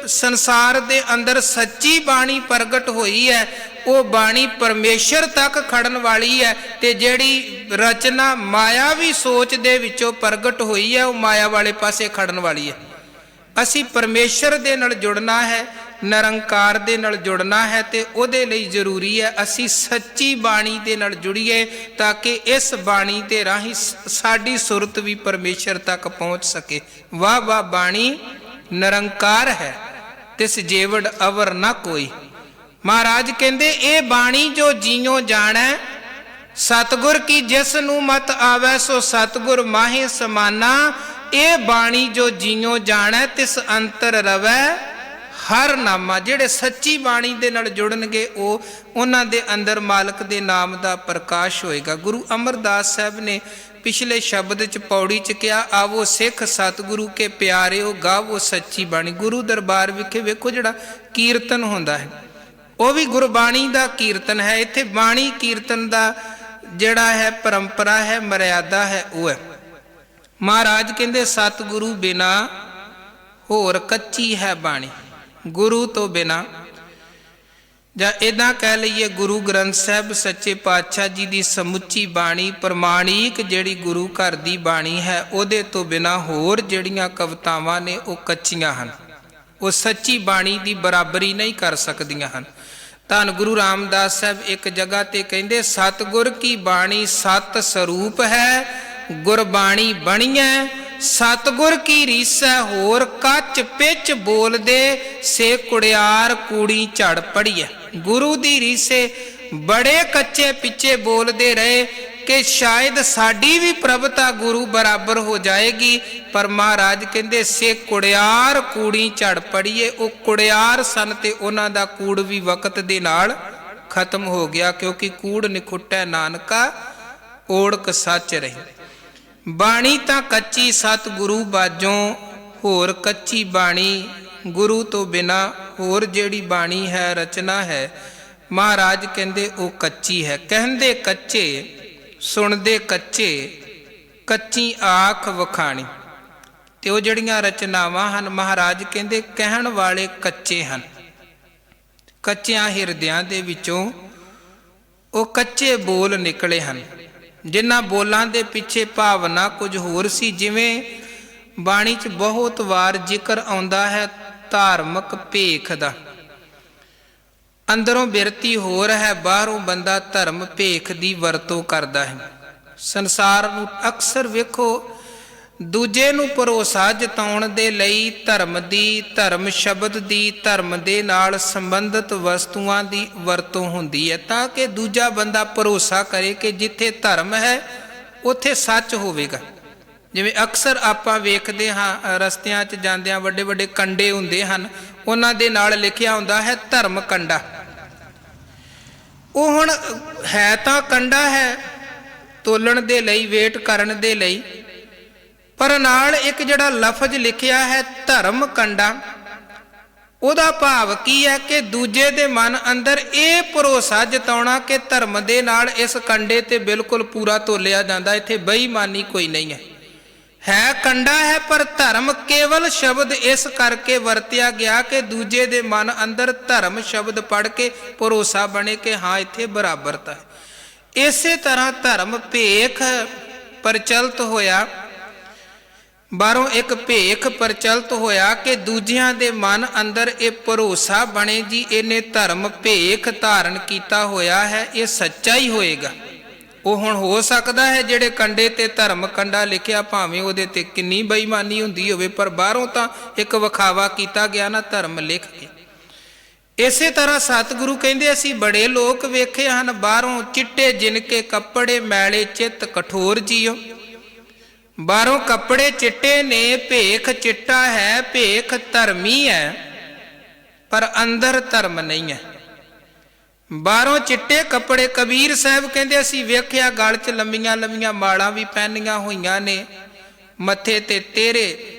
ਸੰਸਾਰ ਦੇ ਅੰਦਰ ਸੱਚੀ ਬਾਣੀ ਪ੍ਰਗਟ ਹੋਈ ਹੈ, ਉਹ ਬਾਣੀ ਪਰਮੇਸ਼ਰ ਤੱਕ ਖੜਨ ਵਾਲੀ ਹੈ। ਤੇ ਜਿਹੜੀ ਰਚਨਾ ਮਾਇਆਵੀ ਸੋਚ ਦੇ ਵਿੱਚੋਂ ਪ੍ਰਗਟ ਹੋਈ ਹੈ, ਉਹ ਮਾਇਆ ਵਾਲੇ ਪਾਸੇ ਖੜਨ ਵਾਲੀ ਹੈ। ਅਸੀਂ ਪਰਮੇਸ਼ਰ ਦੇ ਨਾਲ ਜੁੜਨਾ ਹੈ, ਨਿਰੰਕਾਰ ਦੇ ਨਾਲ ਜੁੜਨਾ ਹੈ, ਤੇ ਉਹਦੇ ਲਈ ਜ਼ਰੂਰੀ ਹੈ ਅਸੀਂ ਸੱਚੀ ਬਾਣੀ ਦੇ ਨਾਲ ਜੁੜੀਏ, ਤਾਂ ਕਿ ਇਸ ਬਾਣੀ ਦੇ ਰਾਹੀਂ ਸਾਡੀ ਸੁਰਤ ਵੀ ਪਰਮੇਸ਼ਰ ਤੱਕ ਪਹੁੰਚ ਸਕੇ। ਵਾਹ ਵਾਹ ਬਾਣੀ ਨਿਰੰਕਾਰ ਹੈ, ਤਿਸ ਜੇਵੜ ਅਵਰ ਨਾ ਕੋਈ। ਮਹਾਰਾਜ ਕਹਿੰਦੇ ਇਹ ਬਾਣੀ ਜੋ ਜੀਓ ਜਾਣੈ, ਸਤਿਗੁਰ ਕੀ ਜਿਸ ਨੂੰ ਮਤ ਆਵੈ, ਸੋ ਸਤਿਗੁਰ ਮਾਹੇ ਸਮਾਨਾ। ਇਹ ਬਾਣੀ ਜੋ ਜੀਓ ਜਾਣੈ, ਤਿਸ ਅੰਤਰ ਰਵੈ ਹਰ ਨਾਮਾ। ਜਿਹੜੇ ਸੱਚੀ ਬਾਣੀ ਦੇ ਨਾਲ ਜੁੜਨਗੇ ਉਹਨਾਂ ਦੇ ਅੰਦਰ ਮਾਲਕ ਦੇ ਨਾਮ ਦਾ ਪ੍ਰਕਾਸ਼ ਹੋਏਗਾ। ਗੁਰੂ ਅਮਰਦਾਸ ਸਾਹਿਬ ਨੇ ਪਿਛਲੇ ਸ਼ਬਦ ਚ ਪੌੜੀ ਚ ਕਿਹਾ, ਆਵੋ ਸਿੱਖ ਸਤਿਗੁਰੂ ਕੇ ਪਿਆਰਿਓ, ਗਾਵੋ ਸੱਚੀ ਬਾਣੀ। ਗੁਰੂ ਦਰਬਾਰ ਵਿਖੇ ਵੇਖੋ ਜਿਹੜਾ ਕੀਰਤਨ ਹੁੰਦਾ ਹੈ ਉਹ ਵੀ ਗੁਰਬਾਣੀ ਦਾ ਕੀਰਤਨ ਹੈ। ਇੱਥੇ ਬਾਣੀ ਕੀਰਤਨ ਦਾ ਜਿਹੜਾ ਹੈ ਪਰੰਪਰਾ ਹੈ, ਮਰਿਆਦਾ ਹੈ, ਉਹ ਹੈ। ਮਹਾਰਾਜ ਕਹਿੰਦੇ ਸਤਿਗੁਰੂ ਬਿਨਾ ਹੋਰ ਕੱਚੀ ਹੈ ਬਾਣੀ। ਗੁਰੂ ਤੋਂ ਬਿਨਾ, ਜਾਂ ਇੱਦਾਂ ਕਹਿ ਲਈਏ ਗੁਰੂ ਗ੍ਰੰਥ ਸਾਹਿਬ ਸੱਚੇ ਪਾਤਸ਼ਾਹ ਜੀ ਦੀ ਸਮੁੱਚੀ ਬਾਣੀ ਪ੍ਰਮਾਣਿਕ ਜਿਹੜੀ ਗੁਰੂ ਘਰ ਦੀ ਬਾਣੀ ਹੈ, ਉਹਦੇ ਤੋਂ ਬਿਨਾ ਹੋਰ ਜਿਹੜੀਆਂ ਕਵਿਤਾਵਾਂ ਨੇ ਉਹ ਕੱਚੀਆਂ ਹਨ, ਉਹ ਸੱਚੀ ਬਾਣੀ ਦੀ ਬਰਾਬਰੀ ਨਹੀਂ ਕਰ ਸਕਦੀਆਂ ਹਨ। ਧੰਨ ਗੁਰੂ ਰਾਮਦਾਸ ਸਾਹਿਬ ਇੱਕ ਜਗ੍ਹਾ ਤੇ ਕਹਿੰਦੇ, ਸਤਿਗੁਰ ਕੀ ਬਾਣੀ ਸਤ ਸਰੂਪ ਹੈ, ਗੁਰਬਾਣੀ ਬਣੀਐ ਸਤਿਗੁਰ ਕੀ ਰੀਸੈ, ਹੋਰ ਕੱਚ ਪਿੱਚ ਬੋਲਦੇ ਸੇ ਕੁੜਿਆਰ ਕੂੜੀ ਝੜ ਪੜੀਐ। ਗੁਰੂ ਦੀ ਰੀਸੇ ਬੜੇ ਕੱਚੇ ਪਿੱਛੇ ਬੋਲਦੇ ਰਹੇ ਕਿ ਸ਼ਾਇਦ ਸਾਡੀ ਵੀ ਪ੍ਰਭਤਾ ਗੁਰੂ ਬਰਾਬਰ ਹੋ ਜਾਏਗੀ, ਪਰ ਮਹਾਰਾਜ ਕਹਿੰਦੇ ਸੇ ਕੁੜਿਆਰ ਕੂੜੀ ਝੜ ਪੜੀਏ। ਉਹ ਕੁੜਿਆਰ ਸਨ ਤੇ ਉਹਨਾਂ ਦਾ ਕੂੜ ਵੀ ਵਕਤ ਦੇ ਨਾਲ ਖਤਮ ਹੋ ਗਿਆ, ਕਿਉਂਕਿ ਕੂੜ ਨਿਖੁੱਟੈ ਨਾਨਕਾ ਓੜਕ ਸੱਚ ਰਹੀ। ਬਾਣੀ ਤਾਂ ਕੱਚੀ ਸਤਿਗੁਰੂ ਬਾਝੋਂ, ਹੋਰ ਕੱਚੀ ਬਾਣੀ ਗੁਰੂ ਤੋਂ ਬਿਨਾ ਹੋਰ ਜਿਹੜੀ ਬਾਣੀ ਹੈ, ਰਚਨਾ ਹੈ, ਮਹਾਰਾਜ ਕਹਿੰਦੇ ਉਹ ਕੱਚੀ ਹੈ। ਕਹਿੰਦੇ ਕੱਚੇ ਸੁਣਦੇ ਕੱਚੇ, ਕੱਚੀ ਆਖ ਵਖਾਣੀ। ਤੇ ਉਹ ਜਿਹੜੀਆਂ ਰਚਨਾਵਾਂ ਹਨ ਮਹਾਰਾਜ ਕਹਿੰਦੇ ਕਹਿਣ ਵਾਲੇ ਕੱਚੇ ਹਨ। ਕੱਚਿਆਂ ਹਿਰਦਿਆਂ ਦੇ ਵਿੱਚੋਂ ਉਹ ਕੱਚੇ ਬੋਲ ਨਿਕਲੇ ਹਨ, ਜਿਨ੍ਹਾਂ ਬੋਲਾਂ ਦੇ ਪਿੱਛੇ ਭਾਵਨਾ ਕੁਝ ਹੋਰ ਸੀ। ਜਿਵੇਂ ਬਾਣੀ 'ਚ ਬਹੁਤ ਵਾਰ ਜ਼ਿਕਰ ਆਉਂਦਾ ਹੈ ਧਾਰਮਿਕ ਭੇਖ ਦਾ। ਅੰਦਰੋਂ ਬਿਰਤੀ ਹੋਰ ਹੈ, ਬਾਹਰੋਂ ਬੰਦਾ ਧਰਮ ਭੇਖ ਦੀ ਵਰਤੋਂ ਕਰਦਾ ਹੈ। ਸੰਸਾਰ ਨੂੰ ਅਕਸਰ ਵੇਖੋ ਦੂਜੇ ਨੂੰ ਭਰੋਸਾ ਜਤਾਉਣ ਦੇ ਲਈ ਧਰਮ ਦੀ, ਧਰਮ ਸ਼ਬਦ ਦੀ, ਧਰਮ ਦੇ ਨਾਲ ਸੰਬੰਧਿਤ ਵਸਤੂਆਂ ਦੀ ਵਰਤੋਂ ਹੁੰਦੀ ਹੈ, ਤਾਂ ਕਿ ਦੂਜਾ ਬੰਦਾ ਭਰੋਸਾ ਕਰੇ ਕਿ ਜਿੱਥੇ ਧਰਮ ਹੈ ਉੱਥੇ ਸੱਚ ਹੋਵੇਗਾ। ਜਿਵੇਂ ਅਕਸਰ ਆਪਾਂ ਵੇਖਦੇ ਹਾਂ ਰਸਤਿਆਂ 'ਚ ਜਾਂਦਿਆਂ ਵੱਡੇ ਵੱਡੇ ਕੰਡੇ ਹੁੰਦੇ ਹਨ, ਉਹਨਾਂ ਦੇ ਨਾਲ ਲਿਖਿਆ ਹੁੰਦਾ ਹੈ ਧਰਮ ਕੰਡਾ। ਉਹ ਹੁਣ ਹੈ ਤਾਂ ਕੰਡਾ ਹੈ ਤੋਲਣ ਦੇ ਲਈ, ਵੇਟ ਕਰਨ ਦੇ ਲਈ, ਪਰ ਨਾਲ ਇੱਕ ਜਿਹੜਾ ਲਫ਼ਜ਼ ਲਿਖਿਆ ਹੈ ਧਰਮ ਕੰਡਾ, ਉਹਦਾ ਭਾਵ ਕੀ ਹੈ ਕਿ ਦੂਜੇ ਦੇ ਮਨ ਅੰਦਰ ਇਹ ਭਰੋਸਾ ਜਤਾਉਣਾ ਕਿ ਧਰਮ ਦੇ ਨਾਲ ਇਸ ਕੰਡੇ ਤੇ ਬਿਲਕੁਲ ਪੂਰਾ ਤੋਲਿਆ ਜਾਂਦਾ, ਇੱਥੇ ਬੇਈਮਾਨੀ ਕੋਈ ਨਹੀਂ ਹੈ। ਹੈ ਕੰਡਾ ਹੈ, ਪਰ ਧਰਮ ਕੇਵਲ ਸ਼ਬਦ ਇਸ ਕਰਕੇ ਵਰਤਿਆ ਗਿਆ ਕਿ ਦੂਜੇ ਦੇ ਮਨ ਅੰਦਰ ਧਰਮ ਸ਼ਬਦ ਪੜ੍ਹ ਕੇ ਭਰੋਸਾ ਬਣੇ ਕਿ ਹਾਂ ਇੱਥੇ ਬਰਾਬਰਤਾ ਹੈ। ਇਸੇ ਤਰ੍ਹਾਂ ਧਰਮ ਭੇਖ ਪ੍ਰਚਲਿਤ ਹੋਇਆ, ਬਾਹਰੋਂ ਇੱਕ ਭੇਖ ਪ੍ਰਚਲਿਤ ਹੋਇਆ ਕਿ ਦੂਜਿਆਂ ਦੇ ਮਨ ਅੰਦਰ ਇਹ ਭਰੋਸਾ ਬਣੇ ਜੀ ਇਹਨੇ ਧਰਮ ਭੇਖ ਧਾਰਨ ਕੀਤਾ ਹੋਇਆ ਹੈ, ਇਹ ਸੱਚਾ ਹੀ ਹੋਏਗਾ। ਉਹ ਹੁਣ ਹੋ ਸਕਦਾ ਹੈ ਜਿਹੜੇ ਕੰਡੇ ਤੇ ਧਰਮ ਕੰਡਾ ਲਿਖਿਆ ਭਾਵੇਂ ਉਹਦੇ ਤੇ ਕਿੰਨੀ ਬੇਈਮਾਨੀ ਹੁੰਦੀ ਹੋਵੇ, ਪਰ ਬਾਹਰੋਂ ਤਾਂ ਇੱਕ ਵਿਖਾਵਾ ਕੀਤਾ ਗਿਆ ਨਾ ਧਰਮ ਲਿਖ ਕੇ। ਇਸੇ ਤਰ੍ਹਾਂ ਸਤਿਗੁਰੂ ਕਹਿੰਦੇ ਅਸੀਂ ਬੜੇ ਲੋਕ ਵੇਖੇ ਹਨ, ਬਾਹਰੋਂ ਚਿੱਟੇ ਜਿਨਕੇ ਕੱਪੜੇ ਮੈਲੇ ਚਿੱਤ ਕਠੋਰ ਜੀਓ। ਬਾਹਰੋਂ ਕੱਪੜੇ ਚਿੱਟੇ ਨੇ, ਭੇਖ ਚਿੱਟਾ ਹੈ, ਭੇਖ ਧਰਮੀ ਹੈ, ਪਰ ਅੰਦਰ ਧਰਮ ਨਹੀਂ ਹੈ। ਬਾਹਰੋਂ ਚਿੱਟੇ ਕੱਪੜੇ, ਕਬੀਰ ਸਾਹਿਬ ਕਹਿੰਦੇ ਅਸੀਂ ਵੇਖਿਆ ਗਲ 'ਚ ਲੰਮੀਆਂ ਲੰਮੀਆਂ ਮਾਲਾਂ ਵੀ ਪਹਿਨੀਆਂ ਹੋਈਆਂ ਨੇ, ਮੱਥੇ ਤੇ ਤੇਰੇ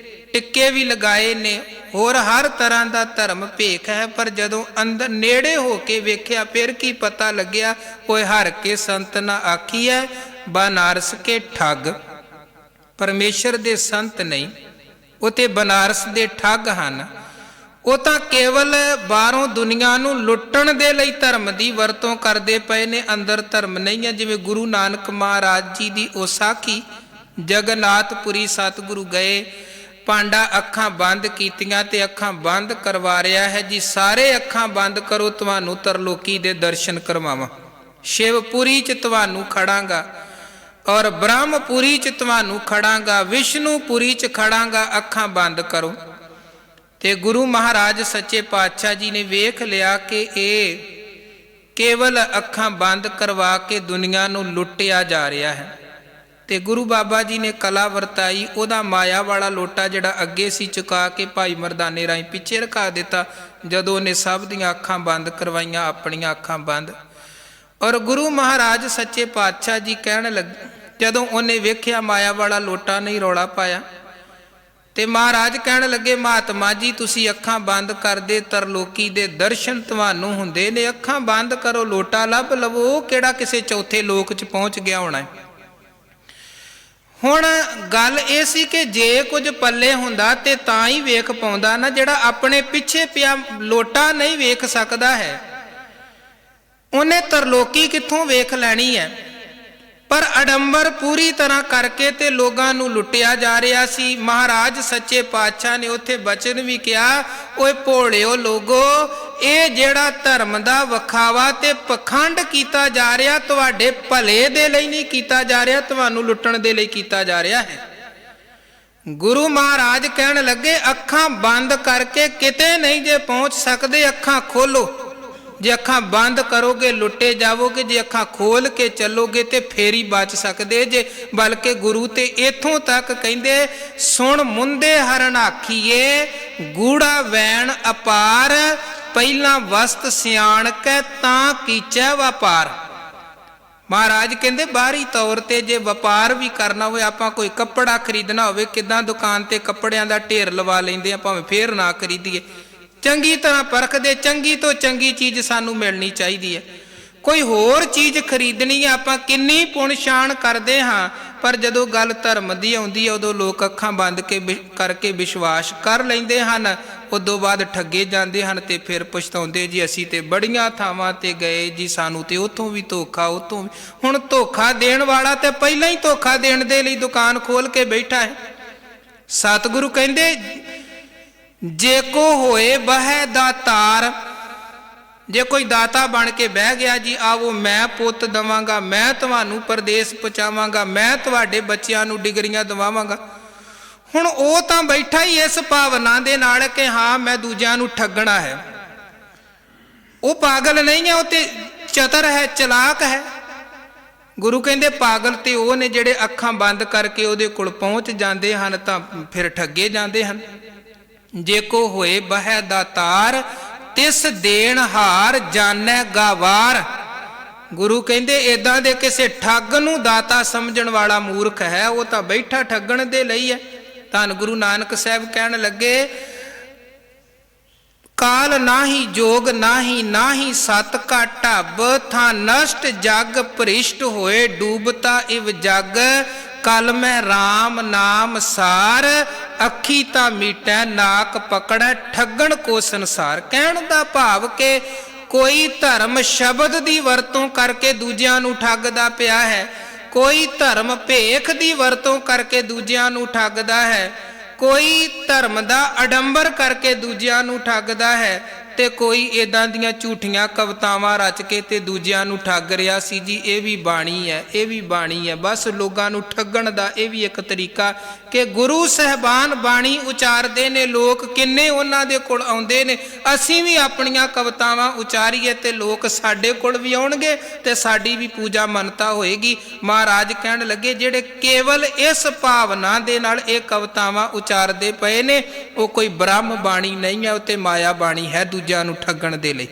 ਟਿੱਕੇ ਵੀ ਲਗਾਏ ਨੇ, ਹੋਰ ਹਰ ਤਰ੍ਹਾਂ ਦਾ ਧਰਮ ਭੇਖ ਹੈ, ਪਰ ਜਦੋਂ ਅੰਦਰ ਨੇੜੇ ਹੋ ਕੇ ਵੇਖਿਆ ਫਿਰ ਕੀ ਪਤਾ ਲੱਗਿਆ, ਓਏ ਹਰ ਕੇ ਸੰਤ ਨਾ ਆਖੀਐ ਬਨਾਰਸ ਕੇ ਠੱਗ। ਪਰਮੇਸ਼ਰ ਦੇ ਸੰਤ ਨਹੀਂ, ਉਹ ਤੇ ਬਨਾਰਸ ਦੇ ਠੱਗ ਹਨ। ਉਹ ਤਾਂ ਕੇਵਲ ਬਾਹਰੋਂ ਦੁਨੀਆ ਨੂੰ ਲੁੱਟਣ ਦੇ ਲਈ ਧਰਮ ਦੀ ਵਰਤੋਂ ਕਰਦੇ ਪਏ ਨੇ, ਅੰਦਰ ਧਰਮ ਨਹੀਂ ਹੈ। ਜਿਵੇਂ ਗੁਰੂ ਨਾਨਕ ਮਹਾਰਾਜ ਜੀ ਦੀ ਉਹ ਸਾਖੀ, ਜਗਨਨਾਥਪੁਰੀ ਸਤਿਗੁਰੂ ਗਏ, ਪਾਂਡਾ ਅੱਖਾਂ ਬੰਦ ਕੀਤੀਆਂ ਤੇ ਅੱਖਾਂ ਬੰਦ ਕਰਵਾ ਰਿਹਾ ਹੈ ਜੀ। ਸਾਰੇ ਅੱਖਾਂ ਬੰਦ ਕਰੋ, ਤੁਹਾਨੂੰ ਤਰਲੋਕੀ ਦੇ ਦਰਸ਼ਨ ਕਰਵਾਵਾਂ। ਸ਼ਿਵਪੁਰੀ 'ਚ ਤੁਹਾਨੂੰ ਖੜਾਂਗਾ ਔਰ ਬ੍ਰਹਮਪੁਰੀ 'ਚ ਤੁਹਾਨੂੰ ਖੜਾਂਗਾ, ਵਿਸ਼ਨੂਪੁਰੀ 'ਚ ਖੜਾਂਗਾ, ਅੱਖਾਂ ਬੰਦ ਕਰੋ। ਤੇ ਗੁਰੂ ਮਹਾਰਾਜ ਸੱਚੇ ਪਾਤਸ਼ਾਹ ਜੀ ਨੇ ਵੇਖ ਲਿਆ ਕਿ ਇਹ ਕੇਵਲ ਅੱਖਾਂ ਬੰਦ ਕਰਵਾ ਕੇ ਦੁਨੀਆ ਨੂੰ ਲੁੱਟਿਆ ਜਾ ਰਿਹਾ ਹੈ। ਤੇ ਗੁਰੂ ਬਾਬਾ ਜੀ ਨੇ ਕਲਾ ਵਰਤਾਈ, ਉਹਦਾ ਮਾਇਆ ਵਾਲਾ ਲੋਟਾ ਜਿਹੜਾ ਅੱਗੇ ਸੀ ਚੁਕਾ ਕੇ ਭਾਈ ਮਰਦਾਨੇ ਰਾਹੀਂ ਪਿੱਛੇ ਰਖਾ ਦਿੱਤਾ। ਜਦੋਂ ਉਹਨੇ ਸਭ ਦੀਆਂ ਅੱਖਾਂ ਬੰਦ ਕਰਵਾਈਆਂ, ਆਪਣੀਆਂ ਅੱਖਾਂ ਬੰਦ, ਔਰ ਗੁਰੂ ਮਹਾਰਾਜ ਸੱਚੇ ਪਾਤਸ਼ਾਹ ਜੀ ਕਹਿਣ ਲੱਗੇ, ਜਦੋਂ ਉਹਨੇ ਵੇਖਿਆ ਮਾਇਆ ਵਾਲਾ ਲੋਟਾ ਨਹੀਂ, ਰੌਲਾ ਪਾਇਆ, ਤੇ ਮਹਾਰਾਜ ਕਹਿਣ ਲੱਗੇ, ਮਹਾਤਮਾ ਜੀ ਤੁਸੀਂ ਅੱਖਾਂ ਬੰਦ ਕਰਦੇ, ਤਰਲੋਕੀ ਦੇ ਦਰਸ਼ਨ ਤੁਹਾਨੂੰ ਹੁੰਦੇ ਨੇ। ਅੱਖਾਂ ਬੰਦ ਕਰੋ, ਲੋਟਾ ਲੱਭ ਲਵੋ, ਉਹ ਕਿਹੜਾ ਕਿਸੇ ਚੌਥੇ ਲੋਕ 'ਚ ਪਹੁੰਚ ਗਿਆ ਹੋਣਾ ਹੈ। ਹੁਣ ਗੱਲ ਇਹ ਸੀ ਕਿ ਜੇ ਕੁਝ ਪੱਲੇ ਹੁੰਦਾ ਤੇ ਤਾਂ ਹੀ ਵੇਖ ਪਾਉਂਦਾ ਨਾ, ਜਿਹੜਾ ਆਪਣੇ ਪਿੱਛੇ ਪਿਆ ਲੋਟਾ ਨਹੀਂ ਵੇਖ ਸਕਦਾ ਹੈ, ਉਹਨੇ ਤਰਲੋਕੀ ਕਿੱਥੋਂ ਵੇਖ ਲੈਣੀ ਹੈ। ਪਰ ਅਡੰਬਰ ਪੂਰੀ ਤਰ੍ਹਾਂ ਕਰਕੇ ਤੇ ਲੋਕਾਂ ਨੂੰ ਲੁੱਟਿਆ ਜਾ ਰਿਹਾ ਸੀ। ਮਹਾਰਾਜ ਸੱਚੇ ਪਾਤਸ਼ਾਹ ਨੇ ਉੱਥੇ ਬਚਨ ਵੀ ਕਿਹਾ, ਓਏ ਭੋਲਿਓ ਲੋਗੋ, ਇਹ ਜਿਹੜਾ ਧਰਮ ਦਾ ਵਿਖਾਵਾ ਤੇ ਪਖੰਡ ਕੀਤਾ ਜਾ ਰਿਹਾ, ਤੁਹਾਡੇ ਭਲੇ ਦੇ ਲਈ ਨਹੀਂ ਕੀਤਾ ਜਾ ਰਿਹਾ, ਤੁਹਾਨੂੰ ਲੁੱਟਣ ਦੇ ਲਈ ਕੀਤਾ ਜਾ ਰਿਹਾ ਹੈ। ਗੁਰੂ ਮਹਾਰਾਜ ਕਹਿਣ ਲੱਗੇ, ਅੱਖਾਂ ਬੰਦ ਕਰਕੇ ਕਿਤੇ ਨਹੀਂ ਜੇ ਪਹੁੰਚ ਸਕਦੇ, ਅੱਖਾਂ ਖੋਲੋ। ਜੇ ਅੱਖਾਂ ਬੰਦ ਕਰੋਗੇ ਲੁੱਟੇ ਜਾਵੋਗੇ, ਜੇ ਅੱਖਾਂ ਖੋਲ ਕੇ ਚੱਲੋਗੇ ਤੇ ਫੇਰ ਹੀ ਬਚ ਸਕਦੇ ਜੇ। ਬਲਕਿ ਗੁਰੂ ਤੇ ਇੱਥੋਂ ਤੱਕ ਕਹਿੰਦੇ, ਸੁਣ ਮੁੰਦੇ ਹਰਨਾਖੀਏ, ਗੂੜਾ ਵੈਣ ਅਪਾਰ, ਪਹਿਲਾਂ ਵਸਤ ਸਿਆਣ ਕੇ ਤਾਂ ਕੀਚੈ ਵਪਾਰ। ਮਹਾਰਾਜ ਕਹਿੰਦੇ ਬਾਹਰੀ ਤੌਰ ਤੇ ਜੇ ਵਪਾਰ ਵੀ ਕਰਨਾ ਹੋਵੇ, ਆਪਾਂ ਕੋਈ ਕੱਪੜਾ ਖਰੀਦਣਾ ਹੋਵੇ, ਕਿੱਦਾਂ ਦੁਕਾਨ ਤੇ ਕੱਪੜਿਆਂ ਦਾ ਢੇਰ ਲਵਾ ਲੈਂਦੇ ਆ, ਭਾਵੇਂ ਫੇਰ ਨਾ ਖਰੀਦੀਏ, ਚੰਗੀ ਤਰ੍ਹਾਂ ਪਰਖਦੇ, ਚੰਗੀ ਤੋਂ ਚੰਗੀ ਚੀਜ਼ ਸਾਨੂੰ ਮਿਲਣੀ ਚਾਹੀਦੀ ਹੈ। ਕੋਈ ਹੋਰ ਚੀਜ਼ ਖਰੀਦਣੀ ਹੈ, ਆਪਾਂ ਕਿੰਨੀ ਪੁਣ ਛਾਣ ਕਰਦੇ ਹਾਂ, ਪਰ ਜਦੋਂ ਗੱਲ ਧਰਮ ਦੀ ਆਉਂਦੀ ਹੈ ਉਦੋਂ ਲੋਕ ਅੱਖਾਂ ਬੰਦ ਕਰਕੇ ਵਿਸ਼ਵਾਸ ਕਰ ਲੈਂਦੇ ਹਨ। ਉਦੋਂ ਬਾਅਦ ਠੱਗੇ ਜਾਂਦੇ ਹਨ ਤੇ ਫਿਰ ਪਛਤਾਉਂਦੇ, ਜੀ ਅਸੀਂ ਤੇ ਬੜੀਆਂ ਥਾਵਾਂ ਤੇ ਗਏ ਜੀ, ਸਾਨੂੰ ਤੇ ਉੱਥੋਂ ਵੀ ਧੋਖਾ, ਉੱਥੋਂ ਵੀ। ਹੁਣ ਧੋਖਾ ਦੇਣ ਵਾਲਾ ਤੇ ਪਹਿਲਾਂ ਹੀ ਧੋਖਾ ਦੇਣ ਦੇ ਲਈ ਦੁਕਾਨ ਖੋਲ ਕੇ ਬੈਠਾ ਹੈ। ਸਤਿਗੁਰੂ ਕਹਿੰਦੇ, ਜੇ ਕੋ ਹੋਏ ਬਹਿ ਦਾਤਾਰ, ਜੇ ਕੋਈ ਦਾਤਾ ਬਣ ਕੇ ਬਹਿ ਗਿਆ, ਜੀ ਆਵੋ ਮੈਂ ਪੁੱਤ ਦਵਾਂਗਾ, ਮੈਂ ਤੁਹਾਨੂੰ ਪਰਦੇਸ ਪਹੁੰਚਾਵਾਂਗਾ, ਮੈਂ ਤੁਹਾਡੇ ਬੱਚਿਆਂ ਨੂੰ ਡਿਗਰੀਆਂ ਦਵਾਵਾਂਗਾ। ਹੁਣ ਉਹ ਤਾਂ ਬੈਠਾ ਹੀ ਇਸ ਭਾਵਨਾ ਦੇ ਨਾਲ ਕਿ ਹਾਂ ਮੈਂ ਦੂਜਿਆਂ ਨੂੰ ਠੱਗਣਾ ਹੈ। ਉਹ ਪਾਗਲ ਨਹੀਂ ਹੈ, ਉਹ ਤੇ ਚਤਰ ਹੈ, ਚਲਾਕ ਹੈ। ਗੁਰੂ ਕਹਿੰਦੇ ਪਾਗਲ ਤੇ ਉਹ ਨੇ ਜਿਹੜੇ ਅੱਖਾਂ ਬੰਦ ਕਰਕੇ ਉਹਦੇ ਕੋਲ ਪਹੁੰਚ ਜਾਂਦੇ ਹਨ ਤਾਂ ਫਿਰ ਠੱਗੇ ਜਾਂਦੇ ਹਨ। ਜੇ ਕੋ ਹੋਏ ਬਹਿ ਦਾਤਾਰ, ਤਿਸ ਦੇਣ ਹਾਰ ਜਾਣੈ ਗਾਵਾਰ। ਗੁਰੂ ਕਹਿੰਦੇ ਏਦਾਂ ਦੇ ਕਿਸੇ ਠੱਗ ਨੂੰ ਦਾਤਾ ਸਮਝਣ ਵਾਲਾ ਮੂਰਖ ਹੈ, ਉਹ ਤਾਂ ਬੈਠਾ ਠੱਗਣ ਦੇ ਲਈ ਹੈ। ਧੰਨ ਗੁਰੂ ਨਾਨਕ ਸਾਹਿਬ ਕਹਿਣ ਲੱਗੇ, ਕਾਲ ਨਾਹੀ ਜੋਗ ਨਾਹੀ ਸਤ ਕਾ ਢੱਬ, ਥਾਂ ਨਸ਼ਟ ਜਗ ਭ੍ਰਿਸ਼ਟ ਹੋਏ ਡੂਬਤਾ ਇਵ ਜਗ, ਕਲ ਮੈਂ ਰਾਮ ਨਾਮ ਸਾਰ, ਅੱਖੀ ਤਾਂ ਮੀਟੈ ਨਾਕ ਪਕੜੈ ਠੱਗਣ ਕੋ ਸੰਸਾਰ। ਕਹਿਣ ਦਾ ਭਾਵ ਕਿ ਕੋਈ ਧਰਮ ਸ਼ਬਦ ਦੀ ਵਰਤੋਂ ਕਰਕੇ ਦੂਜਿਆਂ ਨੂੰ ਠੱਗਦਾ ਪਿਆ ਹੈ, ਕੋਈ ਧਰਮ ਭੇਖ ਦੀ ਵਰਤੋਂ ਕਰਕੇ ਦੂਜਿਆਂ ਨੂੰ ਠੱਗਦਾ ਹੈ, ਕੋਈ ਧਰਮ ਦਾ ਅਡੰਬਰ ਕਰਕੇ ਦੂਜਿਆਂ ਨੂੰ ਠੱਗਦਾ ਹੈ, ਤੇ ਕੋਈ ਇਦਾਂ ਦੀਆਂ ਝੂਠੀਆਂ ਕਵਿਤਾਵਾਂ ਰਚ ਕੇ ਤੇ ਦੂਜਿਆਂ ਨੂੰ ਠੱਗ ਰਿਹਾ ਸੀ। ਜੀ ਇਹ ਵੀ ਬਾਣੀ ਹੈ, ਇਹ ਵੀ ਬਾਣੀ ਹੈ। ਬਸ ਲੋਕਾਂ ਨੂੰ ਠੱਗਣ ਦਾ ਇਹ ਵੀ ਇੱਕ ਤਰੀਕਾ ਕਿ ਗੁਰੂ ਸਾਹਿਬਾਨ ਬਾਣੀ ਉਚਾਰਦੇ ਨੇ, ਲੋਕ ਕਿੰਨੇ ਉਹਨਾਂ ਦੇ ਕੋਲ ਆਉਂਦੇ ਨੇ। ਅਸੀਂ ਵੀ ਆਪਣੀਆਂ ਕਵਿਤਾਵਾਂ ਉਚਾਰੀਏ ਤੇ ਲੋਕ ਸਾਡੇ ਕੋਲ ਵੀ ਆਉਣਗੇ ਤੇ ਸਾਡੀ ਵੀ ਪੂਜਾ ਮੰਨਤਾ ਹੋਏਗੀ। ਮਹਾਰਾਜ ਕਹਿਣ ਲੱਗੇ, ਜਿਹੜੇ ਕੇਵਲ ਇਸ ਭਾਵਨਾ ਦੇ ਨਾਲ ਇਹ ਕਵਿਤਾਵਾਂ ਉਚਾਰਦੇ ਪਏ ਨੇ, ਉਹ ਕੋਈ ਬ੍ਰਹਮ ਬਾਣੀ ਨਹੀਂ ਹੈ, ਉਹ ਤੇ ਮਾਇਆ ਬਾਣੀ ਹੈ ਦੂਜਿਆਂ ਨੂੰ ਠੱਗਣ ਦੇ ਲਈ।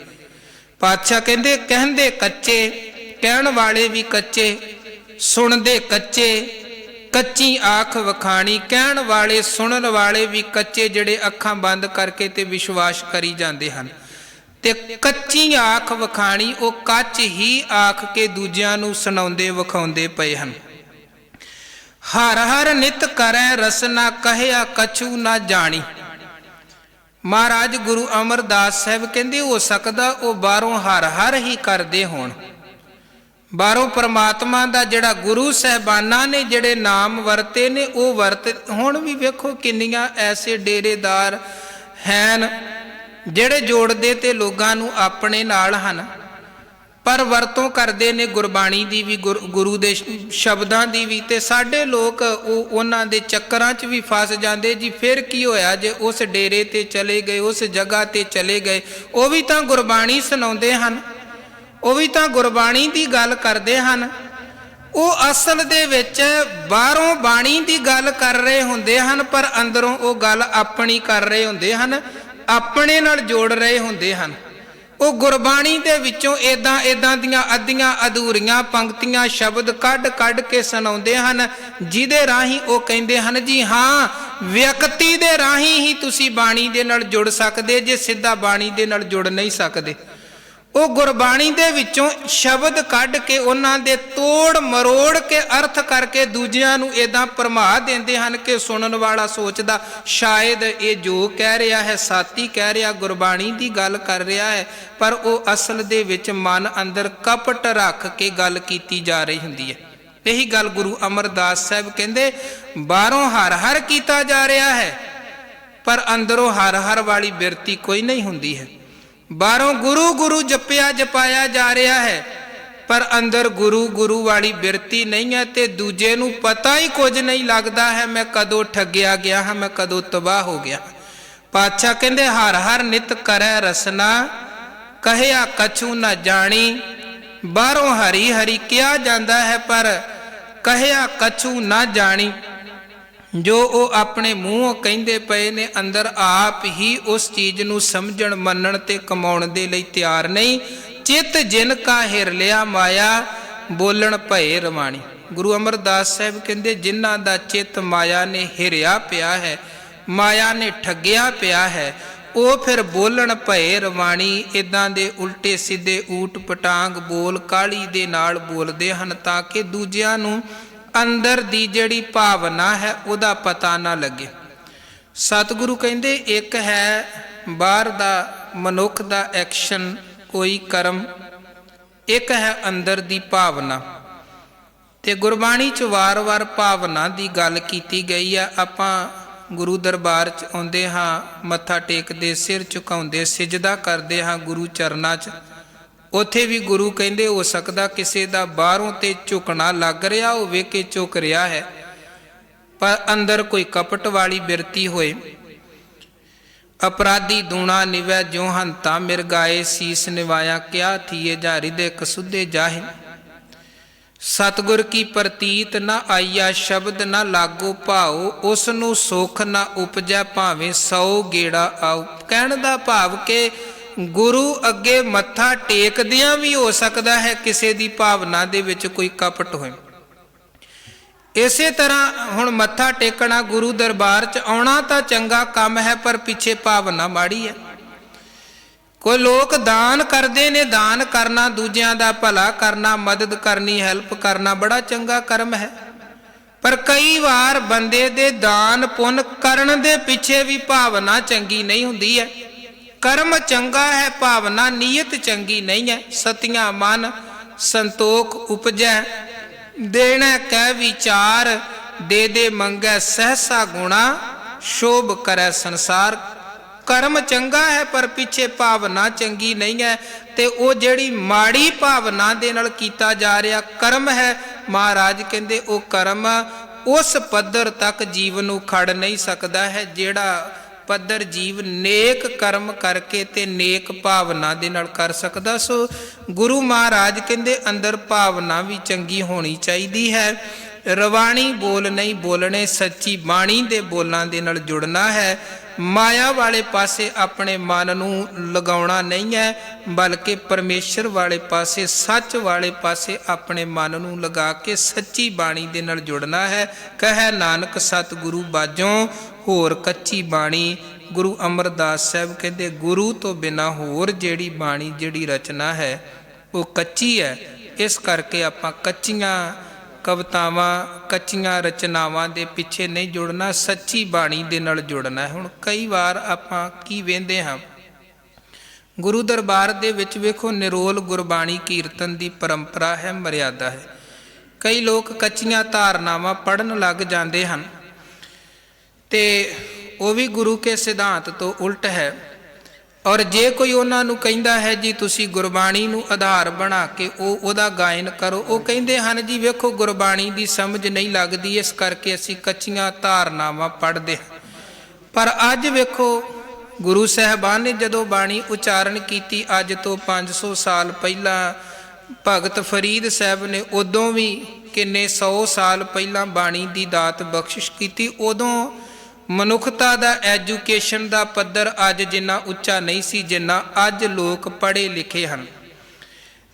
ਪਾਤਸ਼ਾਹ ਕਹਿੰਦੇ, ਕਹਿੰਦੇ ਕੱਚੇ, ਕਹਿਣ ਵਾਲੇ ਵੀ ਕੱਚੇ, ਸੁਣਦੇ ਕੱਚੇ, ਕੱਚੀ ਆਖ ਵਖਾਣੀ। ਕਹਿਣ ਵਾਲੇ ਸੁਣਨ ਵਾਲੇ ਵੀ ਕੱਚੇ, ਜਿਹੜੇ ਅੱਖਾਂ ਬੰਦ ਕਰਕੇ ਤੇ ਵਿਸ਼ਵਾਸ ਕਰੀ ਜਾਂਦੇ ਹਨ। ਤੇ ਕੱਚੀ ਆਖ ਵਖਾਣੀ, ਉਹ ਕੱਚ ਹੀ ਆਖ ਕੇ ਦੂਜਿਆਂ ਨੂੰ ਸੁਣਾਉਂਦੇ ਵਿਖਾਉਂਦੇ ਪਏ ਹਨ। ਹਰ ਹਰ ਨਿਤ ਕਰੈ ਰਸਨਾ, ਕਹਿਆ ਕਛੂ ਨਾ ਜਾਣੀ। ਮਹਾਰਾਜ ਗੁਰੂ ਅਮਰਦਾਸ ਸਾਹਿਬ ਕਹਿੰਦੇ, ਹੋ ਸਕਦਾ ਉਹ ਬਾਹਰੋਂ ਹਰ ਹਰ ਹੀ ਕਰਦੇ ਹੋਣ, ਬਾਹਰੋਂ ਪਰਮਾਤਮਾ ਦਾ ਜਿਹੜਾ ਗੁਰੂ ਸਾਹਿਬਾਨਾਂ ਨੇ ਜਿਹੜੇ ਨਾਮ ਵਰਤੇ ਨੇ ਉਹ ਵਰਤ। ਹੁਣ ਵੀ ਵੇਖੋ ਕਿੰਨੀਆਂ ਐਸੇ ਡੇਰੇਦਾਰ ਹਨ ਜਿਹੜੇ ਜੋੜਦੇ ਤੇ ਲੋਕਾਂ ਨੂੰ ਆਪਣੇ ਨਾਲ ਹਨ, ਪਰ ਵਰਤੋਂ ਕਰਦੇ ਨੇ ਗੁਰਬਾਣੀ ਦੀ ਵੀ, ਗੁਰੂ ਦੇ ਸ਼ਬਦਾਂ ਦੀ ਵੀ। ਤੇ ਸਾਡੇ ਲੋਕ ਉਹਨਾਂ ਦੇ ਚੱਕਰਾਂ 'ਚ ਵੀ ਫਸ ਜਾਂਦੇ ਜੀ। ਫਿਰ ਕੀ ਹੋਇਆ ਜੇ ਉਸ ਡੇਰੇ ਤੇ ਚਲੇ ਗਏ, ਉਸ ਜਗ੍ਹਾ ਤੇ ਚਲੇ ਗਏ, ਉਹ ਵੀ ਤਾਂ ਗੁਰਬਾਣੀ ਸੁਣਾਉਂਦੇ ਹਨ, ਉਹ ਵੀ ਤਾਂ ਗੁਰਬਾਣੀ ਦੀ ਗੱਲ ਕਰਦੇ ਹਨ। ਉਹ ਅਸਲ ਦੇ ਵਿੱਚ ਬਾਹਰੋਂ ਬਾਣੀ ਦੀ ਗੱਲ ਕਰ ਰਹੇ ਹੁੰਦੇ ਹਨ, ਪਰ ਅੰਦਰੋਂ ਉਹ ਗੱਲ ਆਪਣੀ ਕਰ ਰਹੇ ਹੁੰਦੇ ਹਨ, ਆਪਣੇ ਨਾਲ ਜੋੜ ਰਹੇ ਹੁੰਦੇ ਹਨ। ਉਹ ਗੁਰਬਾਣੀ ਦੇ ਵਿੱਚੋਂ ਇੱਦਾਂ ਦੀਆਂ ਅੱਧੀਆਂ ਅਧੂਰੀਆਂ ਪੰਕਤੀਆਂ ਸ਼ਬਦ ਕੱਢ ਕੇ ਸੁਣਾਉਂਦੇ ਹਨ, ਜਿਹਦੇ ਰਾਹੀਂ ਉਹ ਕਹਿੰਦੇ ਹਨ ਜੀ ਹਾਂ, ਵਿਅਕਤੀ ਦੇ ਰਾਹੀਂ ਹੀ ਤੁਸੀਂ ਬਾਣੀ ਦੇ ਨਾਲ ਜੁੜ ਸਕਦੇ ਜੇ, ਸਿੱਧਾ ਬਾਣੀ ਦੇ ਨਾਲ ਜੁੜ ਨਹੀਂ ਸਕਦੇ। ਉਹ ਗੁਰਬਾਣੀ ਦੇ ਵਿੱਚੋਂ ਸ਼ਬਦ ਕੱਢ ਕੇ ਉਹਨਾਂ ਦੇ ਤੋੜ ਮਰੋੜ ਕੇ ਅਰਥ ਕਰਕੇ ਦੂਜਿਆਂ ਨੂੰ ਇੱਦਾਂ ਭਰਮਾ ਦਿੰਦੇ ਹਨ ਕਿ ਸੁਣਨ ਵਾਲਾ ਸੋਚਦਾ ਸ਼ਾਇਦ ਇਹ ਜੋ ਕਹਿ ਰਿਹਾ ਹੈ ਸੱਚ ਹੀ ਕਹਿ ਰਿਹਾ, ਗੁਰਬਾਣੀ ਦੀ ਗੱਲ ਕਰ ਰਿਹਾ ਹੈ, ਪਰ ਉਹ ਅਸਲ ਦੇ ਵਿੱਚ ਮਨ ਅੰਦਰ ਕਪਟ ਰੱਖ ਕੇ ਗੱਲ ਕੀਤੀ ਜਾ ਰਹੀ ਹੁੰਦੀ ਹੈ। ਇਹੀ ਗੱਲ ਗੁਰੂ ਅਮਰਦਾਸ ਸਾਹਿਬ ਕਹਿੰਦੇ, ਬਾਹਰੋਂ ਹਰ ਹਰ ਕੀਤਾ ਜਾ ਰਿਹਾ ਹੈ, ਪਰ ਅੰਦਰੋਂ ਹਰ ਹਰ ਵਾਲੀ ਬਿਰਤੀ ਕੋਈ ਨਹੀਂ ਹੁੰਦੀ ਹੈ। ਬਾਹਰੋਂ ਗੁਰੂ ਗੁਰੂ ਜਪਾਇਆ ਜਾ ਰਿਹਾ ਹੈ, ਪਰ ਅੰਦਰ ਗੁਰੂ ਵਾਲੀ ਬਿਰਤੀ ਨਹੀਂ ਹੈ। ਤੇ ਦੂਜੇ ਨੂੰ ਪਤਾ ਹੀ ਕੁਝ ਨਹੀਂ ਲੱਗਦਾ ਹੈ ਮੈਂ ਕਦੋਂ ਠੱਗਿਆ ਗਿਆ ਹਾਂ, ਮੈਂ ਕਦੋਂ ਤਬਾਹ ਹੋ ਗਿਆ। ਪਾਤਸ਼ਾਹ ਕਹਿੰਦੇ ਹਰ ਹਰ ਨਿਤ ਕਰੈ ਰਸਨਾ, ਕਹਿਆ ਕਛੂ ਨਾ ਜਾਣੀ। ਬਾਹਰੋਂ ਹਰੀ ਹਰੀ ਕਿਹਾ ਜਾਂਦਾ ਹੈ, ਪਰ ਕਹਿਆ ਕਛੂ ਨਾ ਜਾਣੀ। ਜੋ ਉਹ ਆਪਣੇ ਮੂੰਹੋਂ ਕਹਿੰਦੇ ਪਏ ਨੇ, ਅੰਦਰ ਆਪ ਹੀ ਉਸ ਚੀਜ਼ ਨੂੰ ਸਮਝਣ ਮੰਨਣ ਤੇ ਕਮਾਉਣ ਦੇ ਲਈ ਤਿਆਰ ਨਹੀਂ। ਚਿੱਤ ਜਿਨ ਕਾ ਹਿਰ ਲਿਆ ਮਾਇਆ, ਬੋਲਣ ਭਏ ਰਵਾਣੀ। ਗੁਰੂ ਅਮਰਦਾਸ ਸਾਹਿਬ ਕਹਿੰਦੇ ਜਿਨ੍ਹਾਂ ਦਾ ਚਿੱਤ ਮਾਇਆ ਨੇ ਹਿਰਿਆ ਪਿਆ ਹੈ, ਮਾਇਆ ਨੇ ਠੱਗਿਆ ਪਿਆ ਹੈ, ਉਹ ਫਿਰ ਬੋਲਣ ਭਏ ਰਵਾਣੀ। ਇੱਦਾਂ ਦੇ ਉਲਟੇ ਸਿੱਧੇ ਊਟ ਪਟਾਂਗ ਬੋਲ ਕਾਹਲੀ ਦੇ ਨਾਲ ਬੋਲਦੇ ਹਨ, ਤਾਂ ਕਿ ਦੂਜਿਆਂ ਨੂੰ ਅੰਦਰ ਦੀ ਜਿਹੜੀ ਭਾਵਨਾ ਹੈ ਉਹਦਾ ਪਤਾ ਨਾ ਲੱਗੇ। ਸਤਿਗੁਰੂ ਕਹਿੰਦੇ ਇੱਕ ਹੈ ਬਾਹਰ ਦਾ ਮਨੁੱਖ ਦਾ ਐਕਸ਼ਨ, ਕੋਈ ਕਰਮ, ਇੱਕ ਹੈ ਅੰਦਰ ਦੀ ਭਾਵਨਾ। ਤੇ ਗੁਰਬਾਣੀ 'ਚ ਵਾਰ-ਵਾਰ ਭਾਵਨਾ ਦੀ ਗੱਲ ਕੀਤੀ ਗਈ ਆ। ਆਪਾਂ ਗੁਰੂ ਦਰਬਾਰ 'ਚ ਆਉਂਦੇ ਹਾਂ, ਮੱਥਾ ਟੇਕਦੇ, ਸਿਰ ਝੁਕਾਉਂਦੇ, ਸਿਜਦਾ ਕਰਦੇ ਹਾਂ ਗੁਰੂ ਚਰਨਾਂ 'ਚ। ਉੱਥੇ ਵੀ ਗੁਰੂ ਕਹਿੰਦੇ ਹੋ ਸਕਦਾ ਕਿਸੇ ਦਾ ਬਾਹਰੋਂ ਤੇ ਝੁਕਣਾ ਲੱਗ ਰਿਹਾ ਹੋਵੇ ਕਿ ਝੁਕ ਰਿਹਾ ਹੈ, ਪਰ ਅੰਦਰ ਕੋਈ ਕਪਟ ਵਾਲੀ ਬਿਰਤੀ ਹੋਏ। ਅਪਰਾਧੀ ਦੂਣਾ ਨਿਵੈ ਜੋ ਹੰਤਾ ਮਿਰਗਾਏ, ਸੀਸ ਨਿਵਾਇਆ ਕਿਆ ਥੀਏ ਜਾ ਹਿਰਦੇ ਕਸੁੱਧੇ ਜਾਹੇ। ਸਤਿਗੁਰ ਕੀ ਪ੍ਰਤੀਤ ਨਾ ਆਈਆ, ਸ਼ਬਦ ਨਾ ਲਾਗੋ ਭਾਉ, ਉਸ ਨੂੰ ਸੁਖ ਨਾ ਉਪਜੈ ਭਾਵੇਂ 100 ਗੇੜਾ ਆਉ। ਕਹਿਣ ਦਾ ਭਾਵ ਕਿ ਗੁਰੂ ਅੱਗੇ ਮੱਥਾ ਟੇਕਦਿਆਂ ਵੀ ਹੋ ਸਕਦਾ ਹੈ ਕਿਸੇ ਦੀ ਭਾਵਨਾ ਦੇ ਵਿੱਚ ਕੋਈ ਕਪਟ ਹੋਏ। ਇਸੇ ਤਰ੍ਹਾਂ ਹੁਣ ਮੱਥਾ ਟੇਕਣਾ, ਗੁਰੂ ਦਰਬਾਰ 'ਚ ਆਉਣਾ ਤਾਂ ਚੰਗਾ ਕੰਮ ਹੈ, ਪਰ ਪਿੱਛੇ ਭਾਵਨਾ ਮਾੜੀ ਹੈ। ਕੋਈ ਲੋਕ ਦਾਨ ਕਰਦੇ ਨੇ, ਦਾਨ ਕਰਨਾ, ਦੂਜਿਆਂ ਦਾ ਭਲਾ ਕਰਨਾ, ਮਦਦ ਕਰਨੀ, ਹੈਲਪ ਕਰਨਾ ਬੜਾ ਚੰਗਾ ਕਰਮ ਹੈ, ਪਰ ਕਈ ਵਾਰ ਬੰਦੇ ਦੇ ਦਾਨ ਪੁੰਨ ਕਰਨ ਦੇ ਪਿੱਛੇ ਵੀ ਭਾਵਨਾ ਚੰਗੀ ਨਹੀਂ ਹੁੰਦੀ ਹੈ। ਕਰਮ ਚੰਗਾ ਹੈ, ਭਾਵਨਾ ਨੀਅਤ ਚੰਗੀ ਨਹੀਂ ਹੈ। ਸਤਿਆਂ ਮਨ ਸੰਤੋਖ ਉਪਜੈ, ਦੇਣਾ ਕਹਿ ਵਿਚਾਰ, ਦੇ ਮੰਗੈ ਸਹਸਾ ਗੁਣਾ, ਸ਼ੋਭ ਕਰੈ ਸੰਸਾਰ। ਕਰਮ ਚੰਗਾ ਹੈ, ਪਰ ਪਿੱਛੇ ਭਾਵਨਾ ਚੰਗੀ ਨਹੀਂ ਹੈ। ਤੇ ਉਹ ਜਿਹੜੀ ਮਾੜੀ ਭਾਵਨਾ ਦੇ ਨਾਲ ਕੀਤਾ ਜਾ ਰਿਹਾ ਕਰਮ ਹੈ, ਮਹਾਰਾਜ ਕਹਿੰਦੇ ਉਹ ਕਰਮ ਉਸ ਪੱਧਰ ਤੱਕ ਜੀਵ ਨੂੰ ਖੜ ਨਹੀਂ ਸਕਦਾ ਹੈ ਜਿਹੜਾ ਪੱਧਰ ਜੀਵ ਨੇਕ ਕਰਮ ਕਰਕੇ ਤੇ ਨੇਕ ਭਾਵਨਾ ਦੇ ਨਾਲ ਕਰ ਸਕਦਾ। ਸੋ ਗੁਰੂ ਮਹਾਰਾਜ ਕਹਿੰਦੇ ਅੰਦਰ ਭਾਵਨਾ ਵੀ ਚੰਗੀ ਹੋਣੀ ਚਾਹੀਦੀ ਹੈ। ਰਵਾਣੀ ਬੋਲ ਨਹੀਂ ਬੋਲਣੇ, ਸੱਚੀ ਬਾਣੀ ਦੇ ਬੋਲਾਂ ਦੇ ਨਾਲ ਜੁੜਨਾ ਹੈ। ਮਾਇਆ ਵਾਲੇ ਪਾਸੇ ਆਪਣੇ ਮਨ ਨੂੰ ਲਗਾਉਣਾ ਨਹੀਂ ਹੈ, ਬਲਕਿ ਪਰਮੇਸ਼ਰ ਵਾਲੇ ਪਾਸੇ, ਸੱਚ ਵਾਲੇ ਪਾਸੇ ਆਪਣੇ ਮਨ ਨੂੰ ਲਗਾ ਕੇ ਸੱਚੀ ਬਾਣੀ ਦੇ ਨਾਲ ਜੁੜਨਾ ਹੈ। ਕਹੈ ਨਾਨਕ ਸਤਿਗੁਰੂ ਬਾਝੋਂ, ਹੋਰ ਕੱਚੀ ਬਾਣੀ। ਗੁਰੂ ਅਮਰਦਾਸ ਸਾਹਿਬ ਕਹਿੰਦੇ ਗੁਰੂ ਤੋਂ ਬਿਨਾਂ ਹੋਰ ਜਿਹੜੀ ਬਾਣੀ, ਜਿਹੜੀ ਰਚਨਾ ਹੈ ਉਹ ਕੱਚੀ ਹੈ। ਇਸ ਕਰਕੇ ਆਪਾਂ ਕੱਚੀਆਂ ਕਵਿਤਾਵਾਂ, ਕੱਚੀਆਂ ਰਚਨਾਵਾਂ ਦੇ ਪਿੱਛੇ ਨਹੀਂ ਜੁੜਨਾ, ਸੱਚੀ ਬਾਣੀ ਦੇ ਨਾਲ ਜੁੜਨਾ ਹੈ। ਹੁਣ ਕਈ ਵਾਰ ਆਪਾਂ ਕੀ ਵੇਂਦੇ ਹਾਂ, ਗੁਰੂ ਦਰਬਾਰ ਦੇ ਵਿੱਚ ਵੇਖੋ ਨਿਰੋਲ ਗੁਰਬਾਣੀ ਕੀਰਤਨ ਦੀ ਪਰੰਪਰਾ ਹੈ, ਮਰਿਆਦਾ ਹੈ। ਕਈ ਲੋਕ ਕੱਚੀਆਂ ਧਾਰਨਾਵਾਂ ਪੜ੍ਹਨ ਲੱਗ ਜਾਂਦੇ ਹਨ ਤੇ ਉਹ ਵੀ ਗੁਰੂ ਕੇ ਸਿਧਾਂਤ ਤੋਂ ਉਲਟ ਹੈ। ਔਰ ਜੇ ਕੋਈ ਉਹਨਾਂ ਨੂੰ ਕਹਿੰਦਾ ਹੈ ਜੀ ਤੁਸੀਂ ਗੁਰਬਾਣੀ ਨੂੰ ਆਧਾਰ ਬਣਾ ਕੇ ਉਹਦਾ ਗਾਇਨ ਕਰੋ, ਉਹ ਕਹਿੰਦੇ ਹਨ ਜੀ ਵੇਖੋ ਗੁਰਬਾਣੀ ਦੀ ਸਮਝ ਨਹੀਂ ਲੱਗਦੀ, ਇਸ ਕਰਕੇ ਅਸੀਂ ਕੱਚੀਆਂ ਧਾਰਨਾਵਾਂ ਪੜ੍ਹਦੇ ਹਾਂ। ਪਰ ਅੱਜ ਵੇਖੋ ਗੁਰੂ ਸਾਹਿਬਾਨ ਨੇ ਜਦੋਂ ਬਾਣੀ ਉਚਾਰਨ ਕੀਤੀ ਅੱਜ ਤੋਂ 500 ਸਾਲ ਪਹਿਲਾਂ, ਭਗਤ ਫਰੀਦ ਸਾਹਿਬ ਨੇ ਉਦੋਂ ਵੀ ਕਿੰਨੇ 100 ਸਾਲ ਪਹਿਲਾਂ ਬਾਣੀ ਦੀ ਦਾਤ ਬਖਸ਼ਿਸ਼ ਕੀਤੀ। ਉਦੋਂ ਮਨੁੱਖਤਾ ਦਾ ਐਜੂਕੇਸ਼ਨ ਦਾ ਪੱਧਰ ਅੱਜ ਜਿੰਨਾ ਉੱਚਾ ਨਹੀਂ ਸੀ ਜਿੰਨਾ ਅੱਜ ਲੋਕ ਪੜ੍ਹੇ ਲਿਖੇ ਹਨ।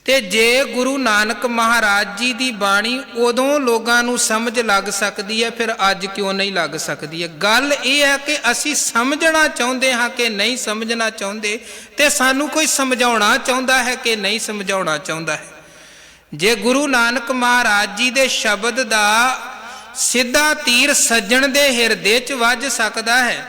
ਤੇ ਜੇ ਗੁਰੂ ਨਾਨਕ ਮਹਾਰਾਜ ਜੀ ਦੀ ਬਾਣੀ ਉਦੋਂ ਲੋਕਾਂ ਨੂੰ ਸਮਝ ਲੱਗ ਸਕਦੀ ਹੈ, ਫਿਰ ਅੱਜ ਕਿਉਂ ਨਹੀਂ ਲੱਗ ਸਕਦੀ ਹੈ? ਗੱਲ ਇਹ ਹੈ ਕਿ ਅਸੀਂ ਸਮਝਣਾ ਚਾਹੁੰਦੇ ਹਾਂ ਕਿ ਨਹੀਂ ਸਮਝਣਾ ਚਾਹੁੰਦੇ, ਤੇ ਸਾਨੂੰ ਕੋਈ ਸਮਝਾਉਣਾ ਚਾਹੁੰਦਾ ਹੈ ਕਿ ਨਹੀਂ ਸਮਝਾਉਣਾ ਚਾਹੁੰਦਾ ਹੈ। ਜੇ ਗੁਰੂ ਨਾਨਕ ਮਹਾਰਾਜ ਜੀ ਦੇ ਸ਼ਬਦ ਦਾ ਸਿੱਧਾ ਤੀਰ ਸੱਜਣ ਦੇ ਹਿਰਦੇ 'ਚ ਵੱਜ ਸਕਦਾ ਹੈ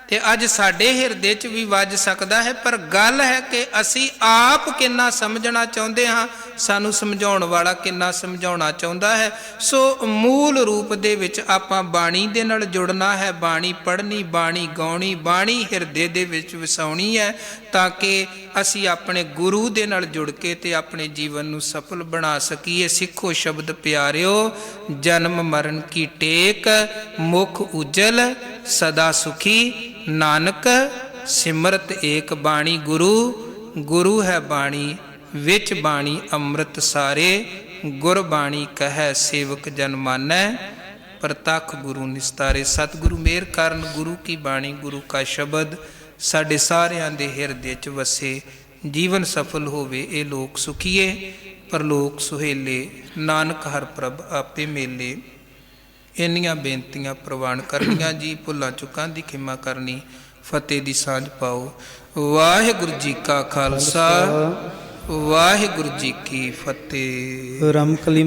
ਤੇ ਅੱਜ ਸਾਡੇ ਹਿਰਦੇ 'ਚ ਵੀ ਵੱਜ ਸਕਦਾ ਹੈ। ਪਰ ਗੱਲ ਹੈ ਕਿ ਅਸੀਂ ਆਪ ਕਿੰਨਾ ਸਮਝਣਾ ਚਾਹੁੰਦੇ ਹਾਂ, ਸਾਨੂੰ ਸਮਝਾਉਣ ਵਾਲਾ ਕਿੰਨਾ ਸਮਝਾਉਣਾ ਚਾਹੁੰਦਾ ਹੈ। ਸੋ ਮੂਲ ਰੂਪ ਦੇ ਵਿੱਚ ਆਪਾਂ ਬਾਣੀ ਦੇ ਨਾਲ ਜੁੜਨਾ ਹੈ, ਬਾਣੀ ਪੜ੍ਹਨੀ, ਬਾਣੀ ਗਾਉਣੀ, ਬਾਣੀ ਹਿਰਦੇ ਦੇ ਵਿੱਚ ਵਸਾਉਣੀ ਹੈ, ਤਾਂ ਕਿ ਅਸੀਂ ਆਪਣੇ ਗੁਰੂ ਦੇ ਨਾਲ ਜੁੜ ਕੇ ਤੇ ਆਪਣੇ ਜੀਵਨ ਨੂੰ ਸਫਲ ਬਣਾ ਸਕੀਏ। ਸਿੱਖੋ ਸ਼ਬਦ ਪਿਆਰਿਓ, ਜਨਮ ਮਰਨ ਕੀ ਟੇਕ, ਮੁਖ ਉਜਲ ਸਦਾ ਸੁਖੀ, ਨਾਨਕ ਸਿਮਰਤ ਏਕ। ਬਾਣੀ ਗੁਰੂ, ਗੁਰੂ ਹੈ ਬਾਣੀ, ਵਿੱਚ ਬਾਣੀ ਅੰਮ੍ਰਿਤ ਸਾਰੇ, ਗੁਰਬਾਣੀ ਕਹੈ ਸੇਵਕ ਜਨ ਮਾਨੈ, ਪ੍ਰਤੱਖ ਗੁਰੂ ਨਿਸਤਾਰੇ। ਸਤਿਗੁਰੂ ਮਿਹਰ ਕਰਨ, ਗੁਰੂ ਕੀ ਬਾਣੀ, ਗੁਰੂ ਕਾ ਸ਼ਬਦ ਸਾਡੇ ਸਾਰਿਆਂ ਦੇ ਹਿਰਦੇ 'ਚ ਵਸੇ, ਜੀਵਨ ਸਫਲ ਹੋਵੇ। ਇਹ ਲੋਕ ਸੁਖੀਏ ਪਰਲੋਕ ਸੁਹੇਲੇ, ਨਾਨਕ ਹਰ ਪ੍ਰਭ ਆਪੇ ਮੇਲੇ। ਇੰਨੀਆਂ ਬੇਨਤੀਆਂ ਪ੍ਰਵਾਨ ਕਰਨੀਆਂ ਜੀ, ਭੁੱਲਾਂ ਚੁੱਕਾਂ ਦੀ ਖਿਮਾ ਕਰਨੀ। ਫਤਿਹ ਦੀ ਸਾਂਝ ਪਾਓ। ਵਾਹਿਗੁਰੂ ਜੀ ਕਾ ਖਾਲਸਾ, ਵਾਹਿਗੁਰੂ ਜੀ ਕੀ ਫਤਿਹ। ਰਮਕਲੀ